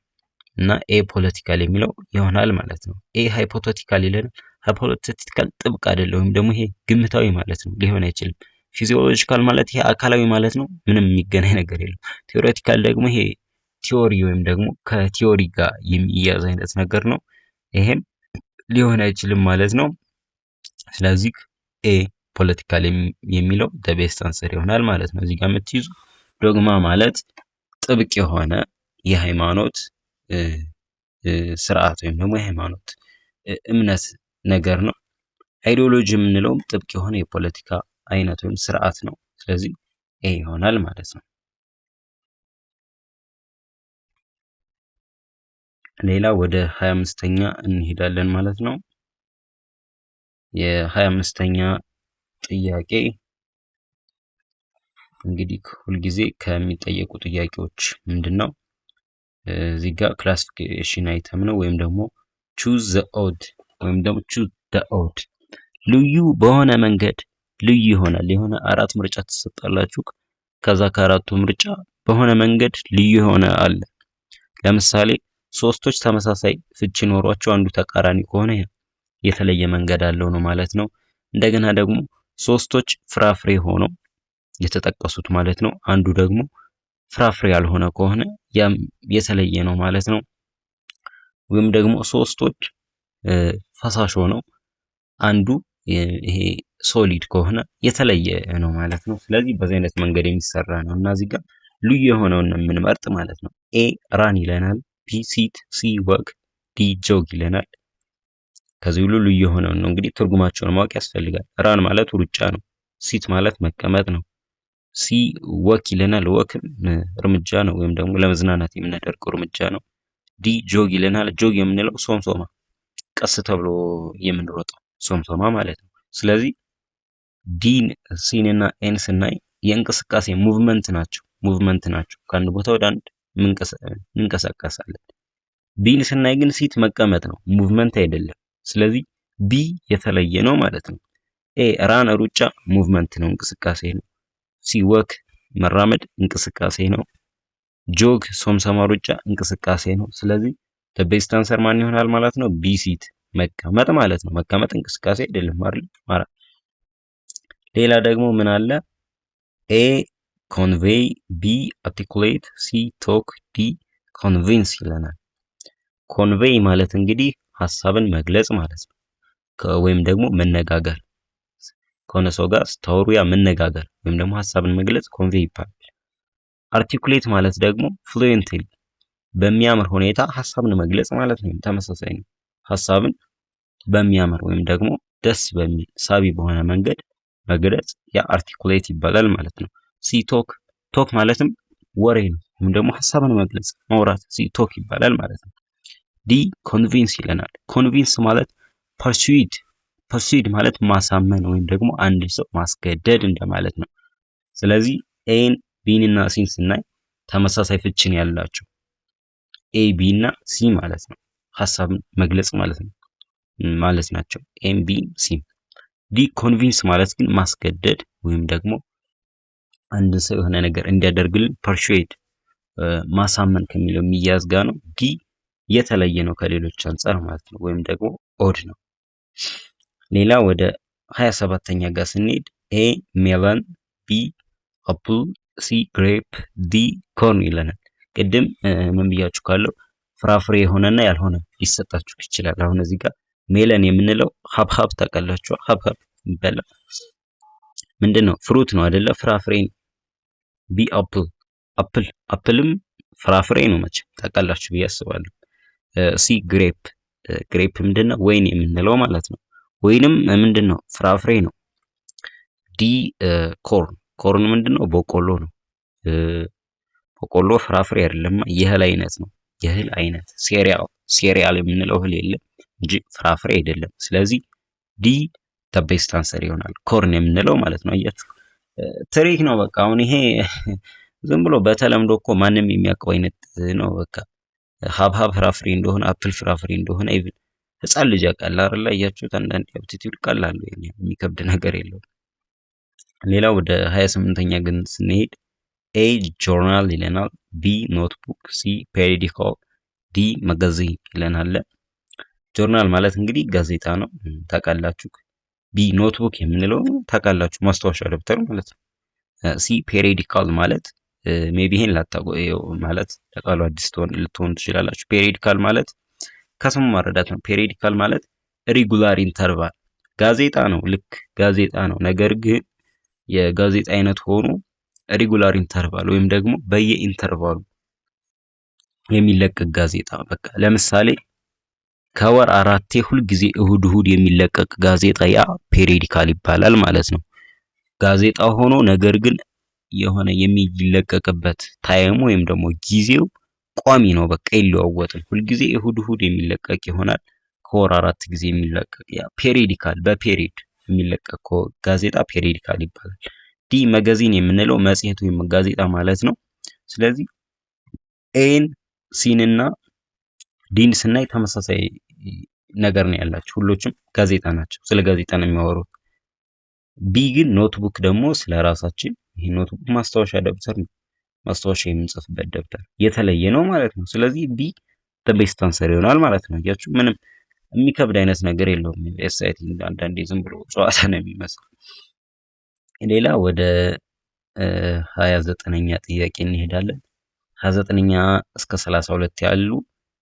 S1: እና ኤ ፖለቲካል የሚለው ይሆናል ማለት ነው። ኤ ሃይፖቴቲካል ይለናል። ሃይፖቴቲካል ጥብቅ አይደለም ወይም ደግሞ ይሄ ግምታዊ ማለት ነው፣ ሊሆን አይችልም። ፊዚዮሎጂካል ማለት ይሄ አካላዊ ማለት ነው፣ ምንም የሚገናኝ ነገር የለም። ቴዎሬቲካል ደግሞ ይሄ ቲዮሪ ወይም ደግሞ ከቲዮሪ ጋር የሚያያዝ አይነት ነገር ነው። ይሄም ሊሆን አይችልም ማለት ነው። ስለዚህ ኤ ፖለቲካል የሚለው the best answer ይሆናል ማለት ነው። እዚህ ጋር የምትይዙ ዶግማ ማለት ጥብቅ የሆነ የሃይማኖት ስርዓት ወይም ደግሞ የሃይማኖት እምነት ነገር ነው። አይዲዮሎጂ የምንለውም ጥብቅ የሆነ የፖለቲካ አይነት ወይም ስርዓት ነው። ስለዚህ ኤ ይሆናል ማለት ነው። ሌላ ወደ 25ኛ እንሄዳለን ማለት ነው። የ25ኛ ጥያቄ እንግዲህ ሁልጊዜ ከሚጠየቁ ጥያቄዎች ምንድነው? እዚህ ጋር ክላሲፊኬሽን አይተም ነው ወይም ደግሞ ቹዝ ዘ ኦድ ወይም ደግሞ ቹዝ ዘ ኦድ ልዩ በሆነ መንገድ ልዩ ይሆናል። የሆነ አራት ምርጫ ትሰጣላችሁ። ከዛ ከአራቱ ምርጫ በሆነ መንገድ ልዩ የሆነ አለ። ለምሳሌ ሶስቶች ተመሳሳይ ፍቺ ኖሯቸው አንዱ ተቃራኒ ከሆነ የተለየ መንገድ አለው ነው ማለት ነው። እንደገና ደግሞ ሶስቶች ፍራፍሬ ሆነው የተጠቀሱት ማለት ነው። አንዱ ደግሞ ፍራፍሬ ያልሆነ ከሆነ ያም የተለየ ነው ማለት ነው። ወይም ደግሞ ሶስቶች ፈሳሽ ሆነው አንዱ ይሄ ሶሊድ ከሆነ የተለየ ነው ማለት ነው። ስለዚህ በዚህ አይነት መንገድ የሚሰራ ነው እና እዚህ ጋር ልዩ የሆነውን የምንመርጥ ማለት ነው። ኤ ራን ይለናል፣ ቢ ሲት፣ ሲ ወክ፣ ዲ ጆግ ይለናል። ከዚህ ሁሉ ልዩ የሆነውን ነው እንግዲህ ትርጉማቸውን ማወቅ ያስፈልጋል። ራን ማለት ሩጫ ነው። ሲት ማለት መቀመጥ ነው። ሲ ወክ ይለናል። ወክም እርምጃ ነው ወይም ደግሞ ለመዝናናት የምናደርገው እርምጃ ነው። ዲ ጆግ ይለናል። ጆግ የምንለው ሶምሶማ ቀስ ተብሎ የምንሮጠው ሶምሶማ ማለት ነው። ስለዚህ ዲን ሲን እና ኤን ስናይ የእንቅስቃሴ ሙቭመንት ናቸው። ከአንድ ቦታ ወደ አንድ እንንቀሳቀሳለን። ቢን ስናይ ግን ሲት መቀመጥ ነው፣ ሙቭመንት አይደለም። ስለዚህ ቢ የተለየ ነው ማለት ነው። ኤ ራን ሩጫ ሙቭመንት ነው፣ እንቅስቃሴ ነው። ሲ ወክ መራመድ እንቅስቃሴ ነው። ጆግ ሶምሶማ ሩጫ እንቅስቃሴ ነው። ስለዚህ ቤስት አንሰር ማን ይሆናል ማለት ነው? ቢ ሲት መቀመጥ ማለት ነው። መቀመጥ እንቅስቃሴ አይደለም አይደል? ሌላ ደግሞ ምን አለ? ኤ ኮንቬይ፣ ቢ አርቲኩሌት፣ ሲ ቶክ፣ ዲ ኮንቪንስ ይለናል። ኮንቬይ ማለት እንግዲህ ሐሳብን መግለጽ ማለት ነው። ወይም ደግሞ መነጋገር ከሆነ ሰው ጋር ስታወሩ ያ መነጋገር ወይም ደግሞ ሐሳብን መግለጽ ኮንቬይ ይባላል። አርቲኩሌት ማለት ደግሞ ፍሉዌንትሊ በሚያምር ሁኔታ ሐሳብን መግለጽ ማለት ነው። ተመሳሳይ ነው። ሐሳብን በሚያምር ወይም ደግሞ ደስ በሚል ሳቢ በሆነ መንገድ መግለጽ ያ አርቲኩሌት ይባላል ማለት ነው። ሲ ቶክ፣ ቶክ ማለትም ወሬ ነው ወይም ደግሞ ሐሳብን መግለጽ ማውራት፣ ሲ ቶክ ይባላል ማለት ነው። ዲ ኮንቪንስ ይለናል። ኮንቪንስ ማለት ፐርሱድ ማለት ማሳመን ወይም ደግሞ አንድ ሰው ማስገደድ እንደማለት ነው። ስለዚህ ኤን ቢን እና ሲን ስናይ ተመሳሳይ ፍቺን ያላቸው ኤ ቢ እና ሲ ማለት ነው። ሐሳብን መግለጽ ማለት ናቸው። ኤም ቢ ሲ። ዲ ኮንቪንስ ማለት ግን ማስገደድ ወይም ደግሞ አንድ ሰው የሆነ ነገር እንዲያደርግልን ፐርሱዌድ ማሳመን ከሚለው የሚያዝ ጋር ነው። ዲ የተለየ ነው ከሌሎች አንጻር ማለት ነው፣ ወይም ደግሞ ኦድ ነው። ሌላ ወደ 27ኛ ጋር ስንሄድ ኤ ሜሎን፣ ቢ አፕል፣ ሲ ግሬፕ፣ ዲ ኮርን ይለናል። ቅድም ምን ብያችሁ ካለው ፍራፍሬ የሆነና ያልሆነ ሊሰጣችሁ ይችላል። አሁን እዚህ ጋር ሜለን የምንለው ሀብሀብ ታውቃላችሁ? ሀብሀብ ይባላል። ምንድነው? ፍሩት ነው አይደለ? ፍራፍሬ ነው። ቢ አፕልም ፍራፍሬ ነው መቼም ታውቃላችሁ ብዬ አስባለሁ። ሲ ግሬፕ ምንድነው? ወይን የምንለው ማለት ነው። ወይንም ምንድነው? ፍራፍሬ ነው። ዲ ኮርን ምንድነው? በቆሎ ነው። በቆሎ ፍራፍሬ አይደለም፣ የእህል አይነት ነው። የእህል አይነት ሴሪያል የምንለው እህል የለም እንጂ ፍራፍሬ አይደለም። ስለዚህ ዲ ቤስት አንሰር ይሆናል፣ ኮርን የምንለው ማለት ነው። አያችሁ ትሪክ ነው በቃ። አሁን ይሄ ዝም ብሎ በተለምዶ እኮ ማንም የሚያውቀው አይነት ነው። በቃ ሀብሀብ ፍራፍሬ እንደሆነ አፕል ፍራፍሬ እንደሆነ ኢቭን ህፃን ልጅ ያውቃል አይደል? አያችሁት? አንዳንድ አፕቲቲዩድ ቀላል ነው፣ የሚከብድ ነገር የለውም። ሌላ ወደ 28ኛ ግን ስንሄድ ኤ ጆርናል ይለናል፣ ቢ ኖትቡክ፣ ሲ ፔሪዲካል፣ ዲ መጋዚን ይለናል። ጆርናል ማለት እንግዲህ ጋዜጣ ነው ታውቃላችሁ። ቢ ኖትቡክ የምንለው ታውቃላችሁ፣ ማስታወሻ ደብተር ማለት ነው። ሲ ፔሪዲካል ማለት ሜቢ ይሄን ላታውቁ ማለት ለቃሉ አዲስ ልትሆኑ ትችላላችሁ። ፔሪዲካል ማለት ከስሙ ማረዳት ነው። ፔሪዲካል ማለት ሪጉላር ኢንተርቫል ጋዜጣ ነው። ልክ ጋዜጣ ነው፣ ነገር ግን የጋዜጣ አይነት ሆኖ ሪጉላር ኢንተርቫል ወይም ደግሞ በየኢንተርቫሉ የሚለቀቅ ጋዜጣ። በቃ ለምሳሌ ከወር 4ቴ ሁልጊዜ እሁድ እሁድ የሚለቀቅ ጋዜጣ ያ ፔሪዲካል ይባላል ማለት ነው። ጋዜጣ ሆኖ ነገር ግን የሆነ የሚለቀቅበት ታይም ወይም ደግሞ ጊዜው ቋሚ ነው። በቃ አይለዋወጥም። ሁልጊዜ እሁድ እሁድ የሚለቀቅ ይሆናል። ከወር 4 ጊዜ የሚለቀቅ ያ ፔሪዲካል በፔሪድ የሚለቀቅ ጋዜጣ ፔሪዲካል ይባላል። ዲ መጋዚን የምንለው መጽሔት ወይም ጋዜጣ ማለት ነው። ስለዚህ ኤን ሲን እና ዲን ስናይ ተመሳሳይ ነገር ነው ያላቸው። ሁሎችም ጋዜጣ ናቸው። ስለ ጋዜጣ ነው የሚያወሩት። ቢ ግን ኖትቡክ ደግሞ ስለ ራሳችን ይሄ ኖትቡክ ማስታወሻ ደብተር ነው። ማስታወሻ የምንጽፍበት ደብተር የተለየ ነው ማለት ነው። ስለዚህ ቢ ቤስት አንሰር ይሆናል ማለት ነው። ያችሁ ምንም የሚከብድ አይነት ነገር የለውም። ኤስአይቲ አንዳንዴ ዝም ብሎ ጨዋታ ነው የሚመስለው። ሌላ ወደ 29ኛ ጥያቄ እንሄዳለን። 29ኛ እስከ 32 ያሉ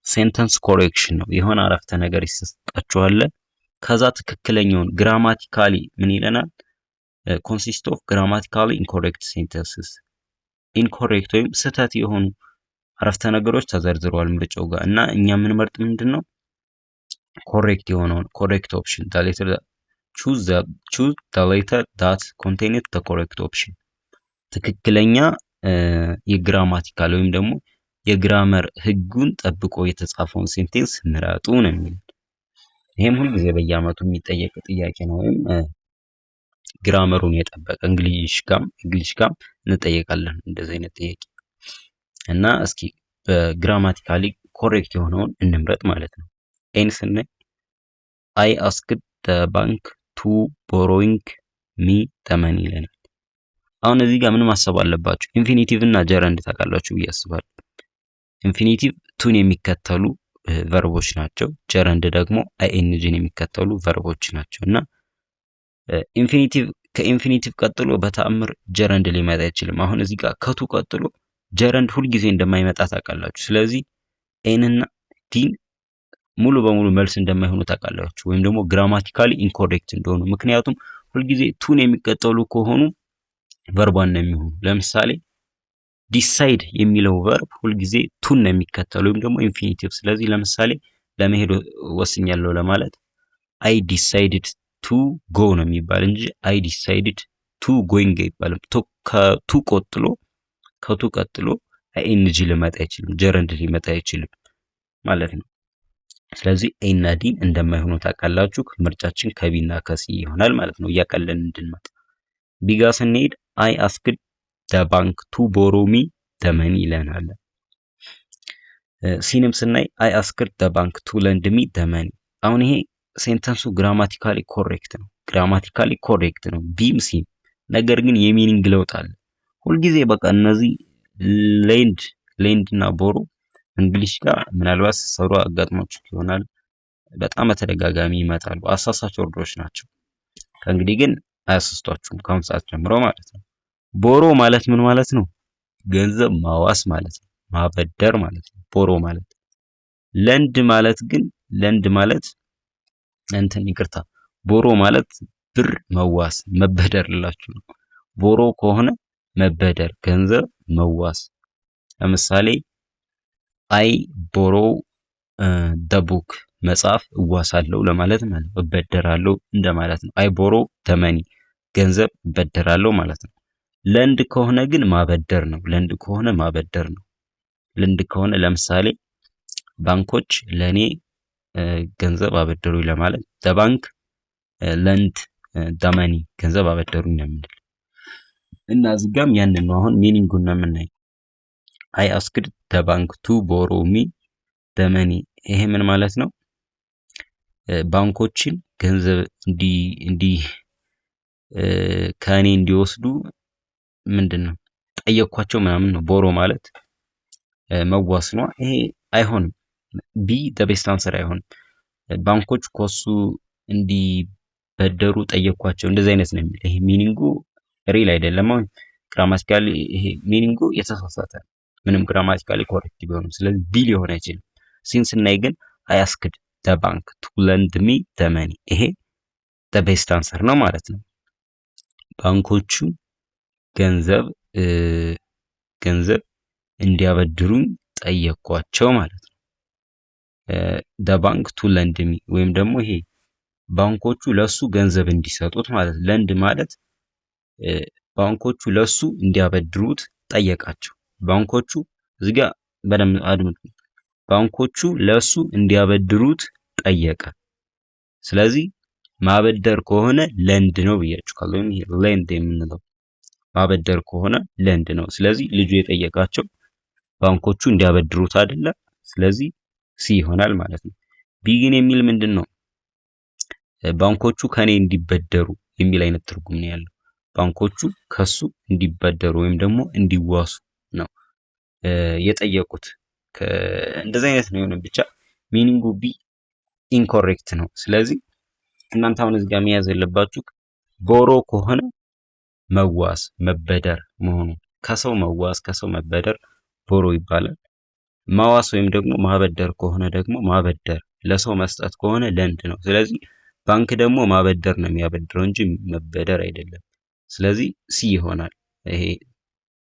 S1: ሴንተንስ ኮሬክሽን ነው። የሆነ አረፍተ ነገር ይሰጣችኋል። ከዛ ትክክለኛውን ግራማቲካሊ ምን ይለናል? ኮንሲስት ኦፍ ግራማቲካሊ ኢንኮሬክት ሴንተንስስ ኢንኮሬክት ወይም ስህተት የሆኑ አረፍተ ነገሮች ተዘርዝረዋል ምርጫው ጋር እና እኛ የምንመርጥ ምንድነው? ኮሬክት የሆነውን ኮሬክት ኦፕሽን choose the letter that contains the correct option ትክክለኛ የግራማቲካል ወይም ደግሞ የግራመር ህጉን ጠብቆ የተጻፈውን ሴንቴንስ ምረጡ ነው የሚለው። ይሄም ሁልጊዜ በየአመቱ የሚጠየቅ ጥያቄ ነው። ወይም ግራመሩን የጠበቀ እንግሊሽ ጋም እንጠየቃለን እንደዚህ አይነት ጥያቄ እና እስኪ በግራማቲካሊ ኮሬክት የሆነውን እንምረጥ ማለት ነው። ኤን ስናይ I asked the bank to borrowing me the money ይለናል። አሁን እዚህ ጋር ምን ማሰብ አለባችሁ? ኢንፊኒቲቭ እና ጀረንድ ታውቃላችሁ ብዬ አስባለሁ። ኢንፊኒቲቭ ቱን የሚከተሉ ቨርቦች ናቸው። ጀረንድ ደግሞ አይኤንጂን የሚከተሉ ቨርቦች ናቸው እና ኢንፊኒቲቭ ከኢንፊኒቲቭ ቀጥሎ በተአምር ጀረንድ ሊመጣ አይችልም። አሁን እዚህ ጋር ከቱ ቀጥሎ ጀረንድ ሁልጊዜ እንደማይመጣ ታውቃላችሁ። ስለዚህ ኤን እና ዲን ሙሉ በሙሉ መልስ እንደማይሆኑ ታውቃላችሁ፣ ወይም ደግሞ ግራማቲካሊ ኢንኮሬክት እንደሆኑ። ምክንያቱም ሁልጊዜ ቱን የሚቀጠሉ ከሆኑ ቨርቧን ነው የሚሆኑ። ለምሳሌ ዲሳይድ የሚለው ቨርብ ሁልጊዜ ቱን ነው የሚከተሉ ወይም ደግሞ ኢንፊኒቲቭ። ስለዚህ ለምሳሌ ለመሄድ ወስኛለሁ ለማለት አይ ዲሳይድድ ቱ ጎ ነው የሚባል እንጂ አይ ዲሳይድድ ቱ ጎይንግ አይባልም። ከቱ ቀጥሎ አይኤንጂ ሊመጣ አይችልም፣ ጀረንድ ሊመጣ አይችልም ማለት ነው። ስለዚህ ኤ እና ዲን እንደማይሆኑ ታውቃላችሁ። ምርጫችን ከቢ እና ከሲ ይሆናል ማለት ነው፣ እያቀለልን እንድንመጣ። ቢጋ ስንሄድ አይ አስክድ ደ ባንክ ቱ ቦሮ ሚ ደ መኒ ይለናል። ሲንም ስናይ አይ አስክድ ደ ባንክ ቱ ለንድ ሚ ደ መኒ። አሁን ይሄ ሴንተንሱ ግራማቲካሊ ኮሬክት ነው፣ ቢም ሲም። ነገር ግን የሚኒንግ ለውጥ አለ ሁልጊዜ። በቃ እነዚህ ሌንድ እና ቦሮ እንግሊሽ ጋር ምናልባት ሰሩ አጋጥሟችሁ ይሆናል። በጣም በተደጋጋሚ ይመጣሉ። አሳሳች ወርዶች ናቸው። ከእንግዲህ ግን አያሳስቷችሁም ከአሁን ሰዓት ጀምሮ ማለት ነው። ቦሮ ማለት ምን ማለት ነው? ገንዘብ ማዋስ ማለት ነው፣ ማበደር ማለት ነው ቦሮ ማለት። ለንድ ማለት ቦሮ ማለት ብር መዋስ መበደር ልላችሁ ነው። ቦሮ ከሆነ መበደር፣ ገንዘብ መዋስ። ለምሳሌ አይ ቦሮ ደ ቡክ መጽሐፍ እዋሳለሁ ለማለት ማለት ነው። እበደራለሁ እንደማለት ነው። አይ ቦሮ ደ መኒ ገንዘብ እበደራለሁ ማለት ነው። ለንድ ከሆነ ግን ማበደር ነው። ለንድ ከሆነ ለምሳሌ ባንኮች ለኔ ገንዘብ አበደሩኝ ለማለት ደ ባንክ ለንድ ደ መኒ ገንዘብ አበደሩኝ ነው የምንለው እና እዚህ ጋርም ያንን ነው አሁን ሚኒንጉን ነው የምናየው። አይ አስክድ ደ ባንክ ቱ ቦሮ ሚ ደ መኒ። ይሄ ምን ማለት ነው? ባንኮችን ገንዘብ ከኔ እንዲወስዱ ምንድነው ጠየኳቸው ምናምን ነው። ቦሮ ማለት መዋስ ነው። ይሄ አይሆንም። ቢ ዘ ቤስት አንሰር አይሆንም። ባንኮች ኮሱ እንዲበደሩ ጠየኳቸው እንደዚህ አይነት ነው የሚል። ይሄ ሚኒንጉ ሪል አይደለም። አሁን ግራማቲካሊ ይሄ ሚኒንጉ የተሳሳተ ምንም ግራማቲካሊ ኮሬክት ቢሆንም፣ ስለዚህ ቢ ሊሆን አይችልም። ሲን ስናይ ግን አይ አስክድ ደ ባንክ ቱ ለንድ ሚ ደ መኒ ይሄ ዘ ቤስት አንሰር ነው ማለት ነው። ባንኮቹ ገንዘብ እንዲያበድሩኝ ጠየኳቸው ማለት ነው። the bank to lend me ወይም ደግሞ ይሄ ባንኮቹ ለሱ ገንዘብ እንዲሰጡት ማለት ለንድ ማለት ባንኮቹ ለሱ እንዲያበድሩት ጠየቃቸው። ባንኮቹ እዚህ ጋር በደንብ አድምጡ። ባንኮቹ ለሱ እንዲያበድሩት ጠየቀ። ስለዚህ ማበደር ከሆነ ለንድ ነው ብያችኋለሁ። ይሄ ለንድ የምንለው ማበደር ከሆነ ለንድ ነው። ስለዚህ ልጁ የጠየቃቸው ባንኮቹ እንዲያበድሩት አይደለ? ስለዚህ ሲ ይሆናል ማለት ነው። ቢ ግን የሚል ምንድን ነው? ባንኮቹ ከኔ እንዲበደሩ የሚል አይነት ትርጉም ነው ያለው። ባንኮቹ ከሱ እንዲበደሩ ወይም ደግሞ እንዲዋሱ ነው የጠየቁት። እንደዚህ አይነት ነው የሆነ ብቻ ሚኒንጉ ቢ ኢንኮሬክት ነው። ስለዚህ እናንተ አሁን እዚህ ጋር መያዝ ያለባችሁ ቦሮ ከሆነ መዋስ መበደር መሆኑ ከሰው መዋስ ከሰው መበደር ቦሮ ይባላል። ማዋስ ወይም ደግሞ ማበደር ከሆነ ደግሞ ማበደር ለሰው መስጠት ከሆነ ለንድ ነው። ስለዚህ ባንክ ደግሞ ማበደር ነው የሚያበድረው እንጂ መበደር አይደለም። ስለዚህ ሲ ይሆናል። ይሄ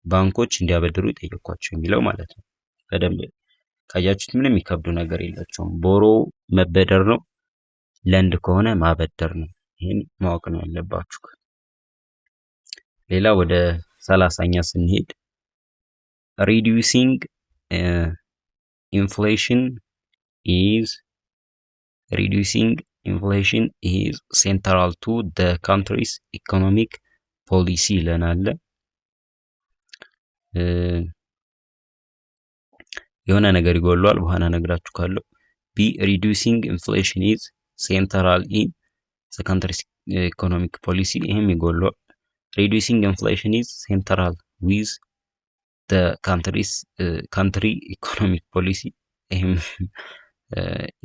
S1: ባንኮች እንዲያበድሩ ይጠየቋቸው የሚለው ማለት ነው። በደንብ ካያችሁት ምንም የሚከብዱ ነገር የላቸውም። ቦሮ መበደር ነው፣ ለንድ ከሆነ ማበደር ነው። ይሄን ማወቅ ነው ያለባችሁ። ሌላ ወደ 30ኛ ስንሄድ reducing inflation is central to the country's economic policy ይለናል። የሆነ ነገር ይጎሏል በኋላ ነግራችኋለሁ። ቢ reducing inflation is central in the country's economic policy ይሄም ይጎሏል። reducing inflation is central with the country economic policy ይሄም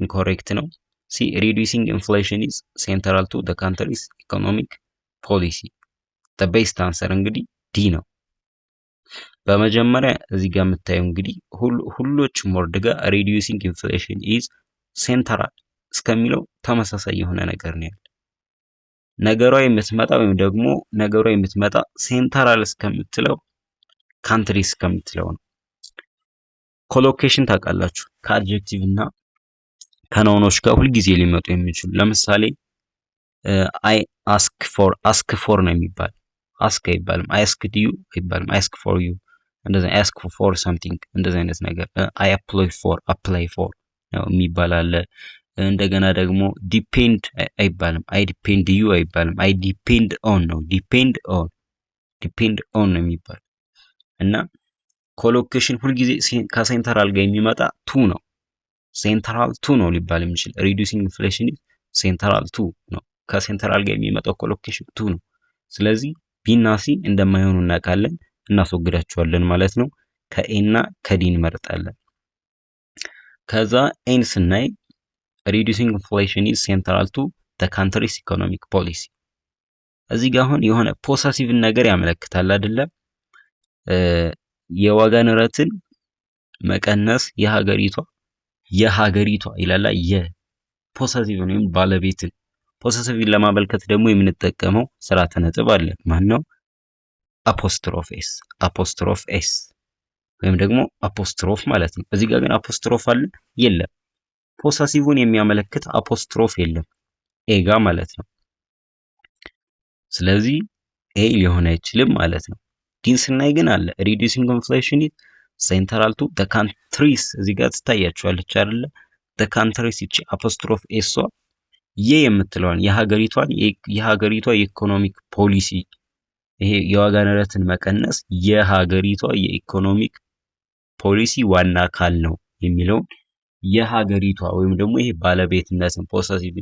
S1: incorrect ነው። ሲ reducing inflation is central to the country's economic policy the best answer እንግዲህ ዲ ነው። በመጀመሪያ እዚህ ጋር የምታየው እንግዲህ ሁሎችም ወርድ ጋር reducing inflation is central እስከሚለው ተመሳሳይ የሆነ ነገር ነው ያለው። ነገሯ የምትመጣ ወይም ደግሞ ነገሯ የምትመጣ ሴንትራል እስከምትለው ካንትሪ እስከምትለው ነው። ኮሎኬሽን ታውቃላችሁ ከአድጀክቲቭ እና ከናውኖች ጋር ሁልጊዜ ሊመጡ የሚችሉ ለምሳሌ አይ አስክ ፎር ነው የሚባል አስክ አይባልም። አይ አስክድ ዩ አይባልም። አይ አስክ ፎር ዩ እንደዚህ አይ አስክ ፎር ሳምቲንግ እንደዚህ አይነት ነገር አይ አፕላይ ፎር ነው የሚባል አለ። እንደገና ደግሞ ዲፔንድ አይባልም። አይ ዲፔንድ ዩ አይባልም። አይ ዲፔንድ ኦን ነው። ዲፔንድ ኦን ነው የሚባል እና ኮሎኬሽን ሁልጊዜ ከሴንትራል ጋር የሚመጣ ቱ ነው። ሴንትራል ቱ ነው ሊባል የሚችል ሪዱሲንግ ኢንፍሌሽን ሴንትራል ቱ ነው። ከሴንትራል ጋር የሚመጣው ኮሎኬሽን ቱ ነው። ስለዚህ ቢ እና ሲ እንደማይሆኑ እናውቃለን፣ እናስወግዳቸዋለን ማለት ነው። ከኤ እና ከዲ እንመርጣለን። ከዛ ኤን ስናይ reducing inflation is central to the country's economic policy እዚህ ጋር አሁን የሆነ ፖሰሲቭ ነገር ያመለክታል አይደለ? የዋጋ ንረትን መቀነስ የሀገሪቷ ይላል። የፖሰሲቭ ወይም ባለቤትን ፖሰሲቭን ለማመልከት ደግሞ የምንጠቀመው ስርዓተ ነጥብ አለ። ማን ነው? አፖስትሮፍ ኤስ ወይም ደግሞ አፖስትሮፍ ማለት ነው። እዚህ ጋር ግን አፖስትሮፍ አለ የለም። ፖሰሲቭን የሚያመለክት አፖስትሮፍ የለም ኤጋ ማለት ነው። ስለዚህ ኤ ሊሆን አይችልም ማለት ነው። ዲን ስናይ ግን አለ reducing inflation is central to the countries እዚህ ጋር ትታያችኋለች አይደለ? the countries እቺ አፖስትሮፍ ኤሷ የምትለዋን የሀገሪቷ የኢኮኖሚክ ፖሊሲ ይሄ የዋጋ ንረትን መቀነስ የሀገሪቷ የኢኮኖሚክ ፖሊሲ ዋና አካል ነው የሚለው የሀገሪቷ ወይም ደግሞ ይሄ ባለቤትነትን ፖሰሲቭ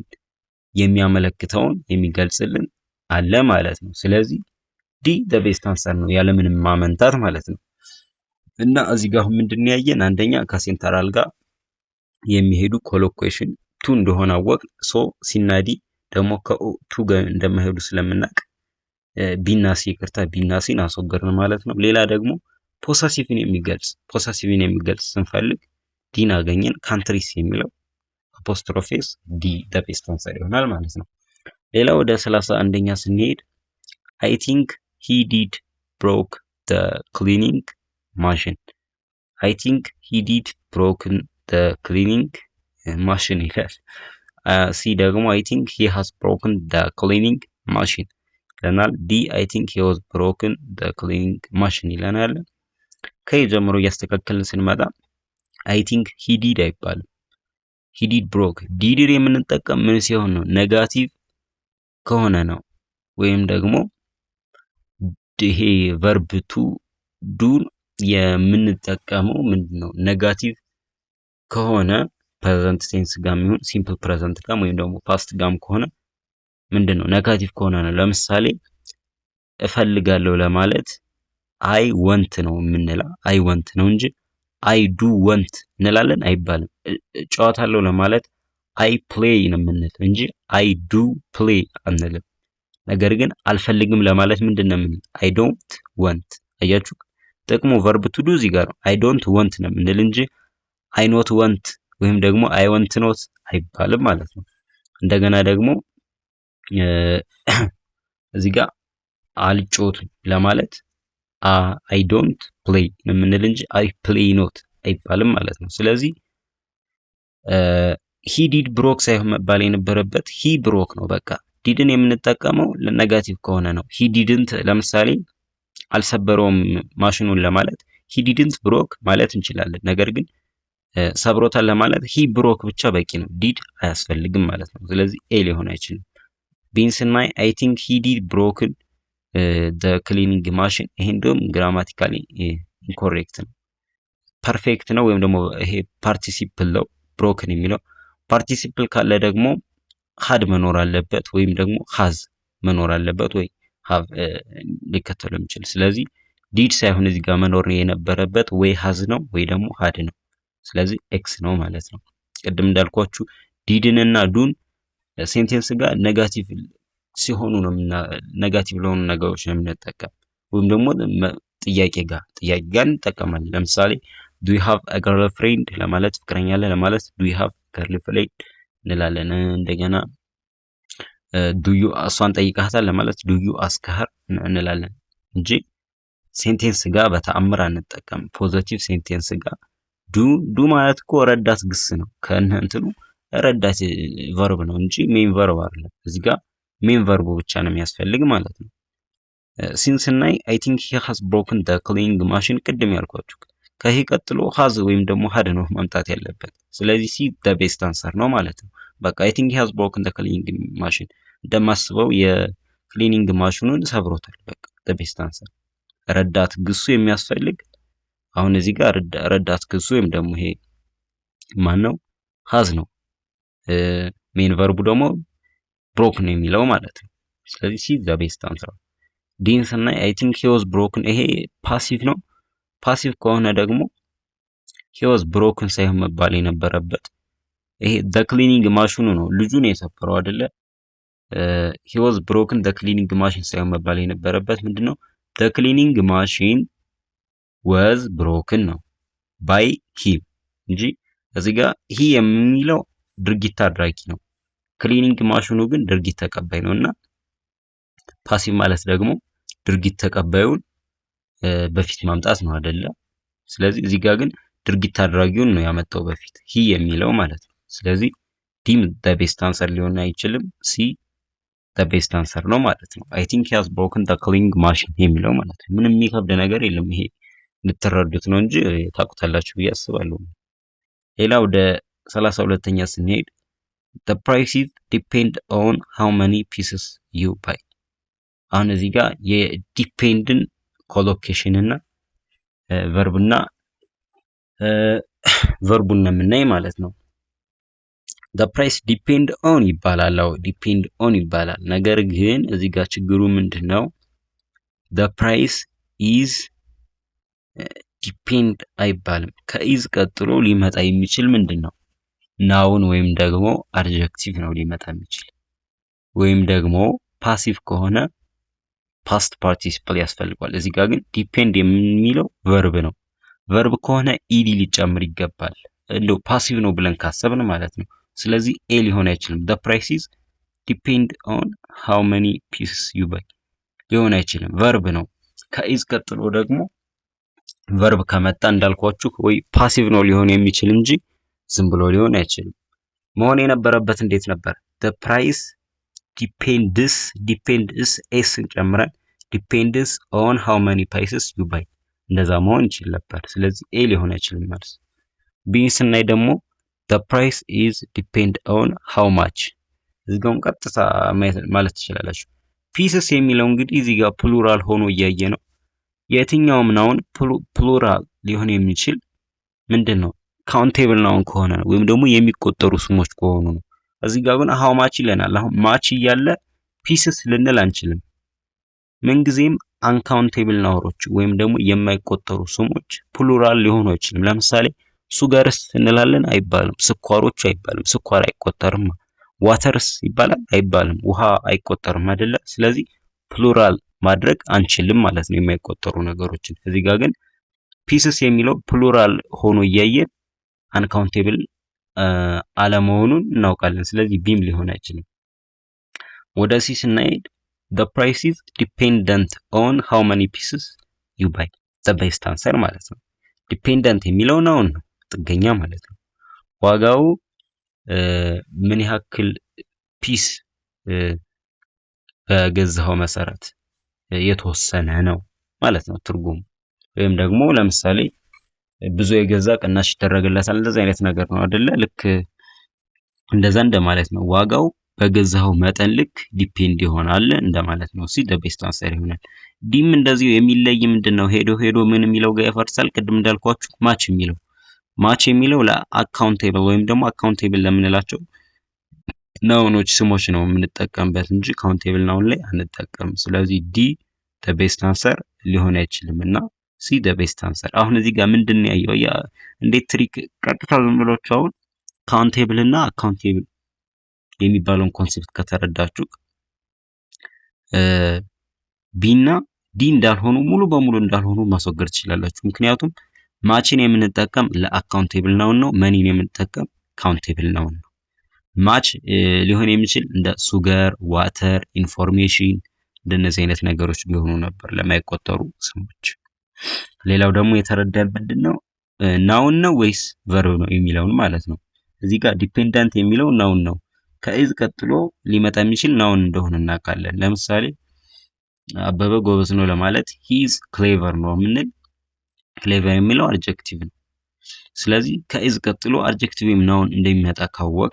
S1: የሚያመለክተውን የሚገልጽልን አለ ማለት ነው። ስለዚህ ዲ the best answer ነው ያለምንም ማመንታት ማለት ነው። እና እዚህ ጋር ምንድነው ያየን? አንደኛ ከሴንትራል ጋር የሚሄዱ ኮሎኬሽን ቱ እንደሆነ አወቅ። ሶ ሲናዲ ደግሞ ከቱ ጋር እንደማይሄዱ ስለምናቅ ቢና ሲን አስወገድን ማለት ነው። ሌላ ደግሞ ፖሰሲቭን የሚገልጽ ስንፈልግ ዲን አገኘን። ካንትሪስ የሚለው አፖስትሮፌስ ዲ the best answer ይሆናል ማለት ነው። ሌላ ወደ 31ኛ ስንሄድ I think he did broke the cleaning machine. I think he did broken the cleaning ማሽን ይላል። ሲ ደግሞ አይ ቲንክ ሂ ሃዝ ብሮክን ደ ክሊኒንግ ማሽን ይለናል። ዲ አይ ቲንክ ሂ ዋዝ ብሮክን ደ ክሊኒንግ ማሽን ይለናል። ከይ ጀምሮ እያስተካከልን ስንመጣ አይ ቲንክ ሂ ዲድ አይባልም። ሂ ዲድ ብሮክ። ዲድን የምንጠቀም ምን ሲሆን ነው? ኔጋቲቭ ከሆነ ነው። ወይም ደግሞ ይሄ ቨርብ ቱ ዱን የምንጠቀመው ምንድነው? ኔጋቲቭ ከሆነ ፕሬዘንት ቴንስ ጋር ይሁን ሲምፕል ፕሬዘንት ጋር ወይም ደግሞ ፓስት ጋም ከሆነ ምንድነው? ኔጋቲቭ ከሆነ ነው። ለምሳሌ እፈልጋለሁ ለማለት አይ ወንት ነው የምንለው፣ አይ ወንት ነው እንጂ አይ ዱ ወንት እንላለን አይባልም። ጨዋታለሁ ለማለት አይ ፕሌይ ነው የምንለው እንጂ አይ ዱ ፕሌይ አንልም። ነገር ግን አልፈልግም ለማለት ምንድነው የምንለው? አይ ዶንት ወንት። አያችሁ ጥቅሙ ቨርብ ቱ ዱ እዚህ ጋር ነው። አይ ዶንት ወንት ነው የምንል እንጂ አይ ኖት ወንት ወይም ደግሞ አይ ወንት ኖት አይባልም ማለት ነው። እንደገና ደግሞ እዚህ ጋር አልጮትም ለማለት አይ ዶንት ፕሌይ ነው የምንል እንጂ አይ ፕሌይ ኖት አይባልም ማለት ነው። ስለዚህ ሂ ዲድ ብሮክ ሳይሆን መባል የነበረበት ሂ ብሮክ ነው። በቃ ዲድን የምንጠቀመው ለኔጋቲቭ ከሆነ ነው። ሂ ዲድንት ለምሳሌ አልሰበረውም ማሽኑን ለማለት ሂ ዲድንት ብሮክ ማለት እንችላለን። ነገር ግን ሰብሮታል ለማለት ሂ ብሮክ ብቻ በቂ ነው። ዲድ አያስፈልግም ማለት ነው። ስለዚህ ኤ ሊሆን አይችልም። ቢን ስናይ አይ ቲንክ ሂ ዲድ ብሮክን ደ ክሊኒንግ ማሽን። ይሄ እንደውም ግራማቲካሊ ኢንኮሬክት ነው። ፐርፌክት ነው ወይም ደግሞ ይሄ ፓርቲሲፕል ነው ብሮክን የሚለው። ፓርቲሲፕል ካለ ደግሞ ሀድ መኖር አለበት ወይም ደግሞ ሃዝ መኖር አለበት ወይ ሃቭ ሊከተለው የሚችል። ስለዚህ ዲድ ሳይሆን እዚህ ጋር መኖር የነበረበት ወይ ሃዝ ነው ወይ ደግሞ ሀድ ነው። ስለዚህ ኤክስ ነው ማለት ነው። ቅድም እንዳልኳችሁ ዲድን እና ዱን ሴንቴንስ ጋር ኔጋቲቭ ሲሆኑ ነው ኔጋቲቭ ለሆኑ ነገሮች ነው የምንጠቀም። ወይም ደግሞ ጥያቄ ጋር እንጠቀማለን። ለምሳሌ ዱ ዩ ሃቭ አ ገርል ፍሬንድ ለማለት ፍቅረኛ አለ ለማለት ዱ ዩ ሃቭ ገርል ፍሬንድ እንላለን። እንደገና ዱ ዩ እሷን ጠይቃታል ለማለት ዱ ዩ አስክ ሀር እንላለን እንጂ ሴንቴንስ ጋር በተአምር አንጠቀም። ፖዚቲቭ ሴንቴንስ ጋር ዱ ማለት እኮ ረዳት ግስ ነው። ከእነ እንትኑ ረዳት ቨርብ ነው እንጂ ሜን ቨርብ አይደለም። እዚህ ጋር ሜን ቨርቡ ብቻ ነው የሚያስፈልግ ማለት ነው። ሲንስ ናይ አይ ቲንክ ሂ ሃዝ ብሮክን ደ ክሊኒንግ ማሽን ቅድም ያልኳችሁ ከዚህ ቀጥሎ ሃዝ ወይም ደግሞ ሀድ ነው ማምጣት ያለበት። ስለዚህ ሲ ደ ቤስት አንሰር ነው ማለት ነው። በቃ አይ ቲንክ ሂ ሃዝ ብሮክን ደ ክሊኒንግ ማሽን እንደማስበው የክሊኒንግ ማሽኑን ሰብሮታል። በቃ ደ ቤስት አንሰር። ረዳት ግሱ የሚያስፈልግ አሁን እዚህ ጋር ረዳት ግሱ ወይም ደግሞ ይሄ ማን ነው? ሃዝ ነው። ሜን ቨርቡ ደግሞ ብሮክ ነው የሚለው ማለት ነው። ስለዚህ ሲ ዘ ቤስት አንሰር። ዲን ስናይ አይ ቲንክ ሂ ዋዝ ብሮክን፣ ይሄ ፓሲቭ ነው። ፓሲቭ ከሆነ ደግሞ ሂ ዋዝ ብሮክን ሳይሆን መባል የነበረበት ይሄ ዘ ክሊኒንግ ማሽኑ ነው። ልጁን የሰበረው አይደለ? ሂ ዋዝ ብሮክን ዘ ክሊኒንግ ማሽን ሳይሆን መባል የነበረበት ምንድነው? ዘ ክሊኒንግ ማሽን ወዝ ብሮክን ነው ባይ ሂም እንጂ እዚህ ጋር ሂ የሚለው ድርጊት አድራጊ ነው። ክሊኒንግ ማሽኑ ግን ድርጊት ተቀባይ ነው እና ፓሲቭ ማለት ደግሞ ድርጊት ተቀባዩን በፊት ማምጣት ነው አይደለ? ስለዚህ እዚህ ጋር ግን ድርጊት አድራጊውን ነው ያመጣው በፊት ሂ የሚለው ማለት ነው። ስለዚህ ዲም ዘ ቤስት አንሰር ሊሆን አይችልም። ሲ ዘ ቤስት አንሰር ነው ማለት ነው። አይ ቲንክ ሂ ሃዝ ብሮክን ዘ ክሊኒንግ ማሽን የሚለው ማለት ነው። ምንም የሚከብድ ነገር የለም። ይሄ ልትረዱት ነው እንጂ ታውቁታላችሁ ብዬ አስባለሁ። ሌላ ወደ 32ኛ ስንሄድ the prices depend on how many pieces you buy። አሁን እዚህ ጋር የዲፔንድን ኮሎኬሽን እና ቨርብና ቨርቡን ነው የምናይ ማለት ነው። the price depend on ይባላል። አዎ depend on ይባላል። ነገር ግን እዚህ ጋር ችግሩ ምንድነው? the price is ዲፔንድ አይባልም። ከኢዝ ቀጥሎ ሊመጣ የሚችል ምንድነው? ናውን ወይም ደግሞ አድጀክቲቭ ነው ሊመጣ የሚችል። ወይም ደግሞ ፓሲቭ ከሆነ ፓስት ፓርቲሲፕል ያስፈልጋል። እዚህ ጋር ግን ዲፔንድ የሚለው ቨርብ ነው። ቨርብ ከሆነ ኢዲ ሊጨምር ይገባል። እንደው ፓሲቭ ነው ብለን ካሰብን ማለት ነው። ስለዚህ ኤ ሊሆን አይችልም። the prices depend on how many pieces you buy ሊሆን አይችልም። ቨርብ ነው። ከኢዝ ቀጥሎ ደግሞ ቨርብ ከመጣ እንዳልኳችሁ ወይ ፓሲቭ ነው ሊሆን የሚችል እንጂ ዝም ብሎ ሊሆን አይችልም። መሆን የነበረበት እንዴት ነበር? the price depends ኤስን ጨምረን depends on how many pieces you buy እንደዛ መሆን ይችል ነበር። ስለዚህ ኤ ሊሆን አይችልም መልስ። ቢ ስናይ ደግሞ the price is depend on how much እዚህ ጋር ቀጥታ ማለት ትችላላችሁ። ፒስስ የሚለው እንግዲህ እዚህ ጋር ፕሉራል ሆኖ እያየ ነው። የትኛውም ናውን ፕሉራል ሊሆን የሚችል ምንድነው ካውንቴብል ናውን ከሆነ ነው ወይም ደግሞ የሚቆጠሩ ስሞች ከሆኑ ነው። እዚህ ጋር ግን ሃው ማች ይለናል። አሁን ማች እያለ ፒስስ ልንል አንችልም። ምንጊዜም አንካውንቴብል ናውሮች ወይም ደግሞ የማይቆጠሩ ስሞች ፕሉራል ሊሆኑ አይችልም። ለምሳሌ ሱጋርስ እንላለን አይባልም። ስኳሮች አይባልም፣ ስኳር አይቆጠርም። ዋተርስ ይባላል አይባልም፣ ውሃ አይቆጠርም አይደለ? ስለዚህ ፕሉራል ማድረግ አንችልም ማለት ነው የማይቆጠሩ ነገሮችን። እዚህ ጋር ግን ፒስስ የሚለው ፕሉራል ሆኖ እያየን አንካውንቴብል አለመሆኑን እናውቃለን። ስለዚህ ቢም ሊሆን አይችልም። ወደ ሲ ስናሄድ the price is dependent on how many pieces you buy the best answer ማለት ነው። ዲፔንደንት የሚለው ናውን ነው ጥገኛ ማለት ነው። ዋጋው ምን ያክል ፒስ በገዛው መሰረት የተወሰነ ነው ማለት ነው ትርጉሙ። ወይም ደግሞ ለምሳሌ ብዙ የገዛ ቅናሽ ይደረግለታል እንደዛ አይነት ነገር ነው አይደለ? ልክ እንደዛ እንደማለት ነው። ዋጋው በገዛው መጠን ልክ ዲፔንድ ይሆናል እንደማለት ነው። ሲ the best answer ይሆናል። ዲም እንደዚሁ የሚለይ ምንድነው ሄዶ ምን የሚለው ጋር ያፈርሳል። ቅድም እንዳልኳችሁ ማች የሚለው ለአካውንቴብል ወይም ደግሞ አካውንቴብል ለምንላቸው ናውኖች ስሞች ነው የምንጠቀምበት እንጂ ካውንቴብል ናውን ላይ አንጠቀም። ስለዚህ ዲ the best answer ሊሆን አይችልም እና ሲ the best answer። አሁን እዚህ ጋር ምንድነው ያየው እንዴት ትሪክ ቀጥታ ዝም ብላችሁ አሁን ካውንቴብል እና አካውንቴብል የሚባለውን ኮንሴፕት ከተረዳችሁ ቢ እና ዲ እንዳልሆኑ ሙሉ በሙሉ እንዳልሆኑ ማስወገድ ትችላላችሁ። ምክንያቱም ማችን የምንጠቀም ለአካውንቴብል ናውን ነው፣ መኒን የምንጠቀም ካውንቴብል ናውን ነው። ማች ሊሆን የሚችል እንደ ሱገር፣ ዋተር፣ ኢንፎርሜሽን እንደነዚህ አይነት ነገሮች ሊሆኑ ነበር ለማይቆጠሩ ስሞች። ሌላው ደግሞ የተረዳን ምንድነው ናውን ነው ወይስ ቨርብ ነው የሚለውን ማለት ነው። እዚህ ጋር ዲፔንደንት የሚለው ናውን ነው። ከኢዝ ቀጥሎ ሊመጣ የሚችል ናውን እንደሆነ እናውቃለን። ለምሳሌ አበበ ጎበዝ ነው ለማለት he is clever ነው የምንል። clever የሚለው አድጀክቲቭ ነው። ስለዚህ ከኢዝ ቀጥሎ አድጀክቲቭም ናውን እንደሚመጣ ካወቅ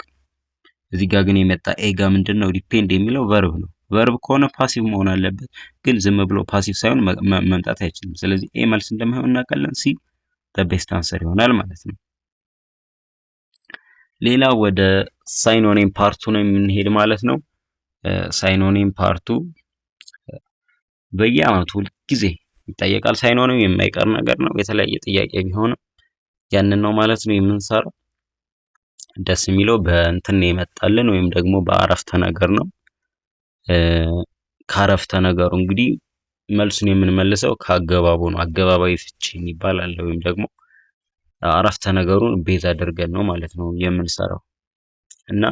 S1: እዚህ ጋር ግን የመጣ ኤ ጋር ምንድነው ዲፔንድ የሚለው ቨርብ ነው። ቨርብ ከሆነ ፓሲቭ መሆን አለበት፣ ግን ዝም ብሎ ፓሲቭ ሳይሆን መምጣት አይችልም። ስለዚህ ኤ መልስ እንደማይሆን እናውቃለን። ሲ the best answer ይሆናል ማለት ነው። ሌላ ወደ ሳይኖኒም ፓርቱ ነው የምንሄድ ማለት ነው። ሳይኖኒም ፓርቱ በየአመቱ ጊዜ ይጠየቃል። ሳይኖኒም የማይቀር ነገር ነው። የተለያየ ጥያቄ ቢሆንም ያንን ነው ማለት ነው የምንሰራው። ደስ የሚለው በእንትን የመጣልን ወይም ደግሞ በአረፍተ ነገር ነው። ከአረፍተ ነገሩ እንግዲህ መልሱን የምንመልሰው ከአገባቡ ነው። አገባባዊ ፍቺ ይባላል ወይም ደግሞ አረፍተ ነገሩን ቤዝ አድርገን ነው ማለት ነው የምንሰራው እና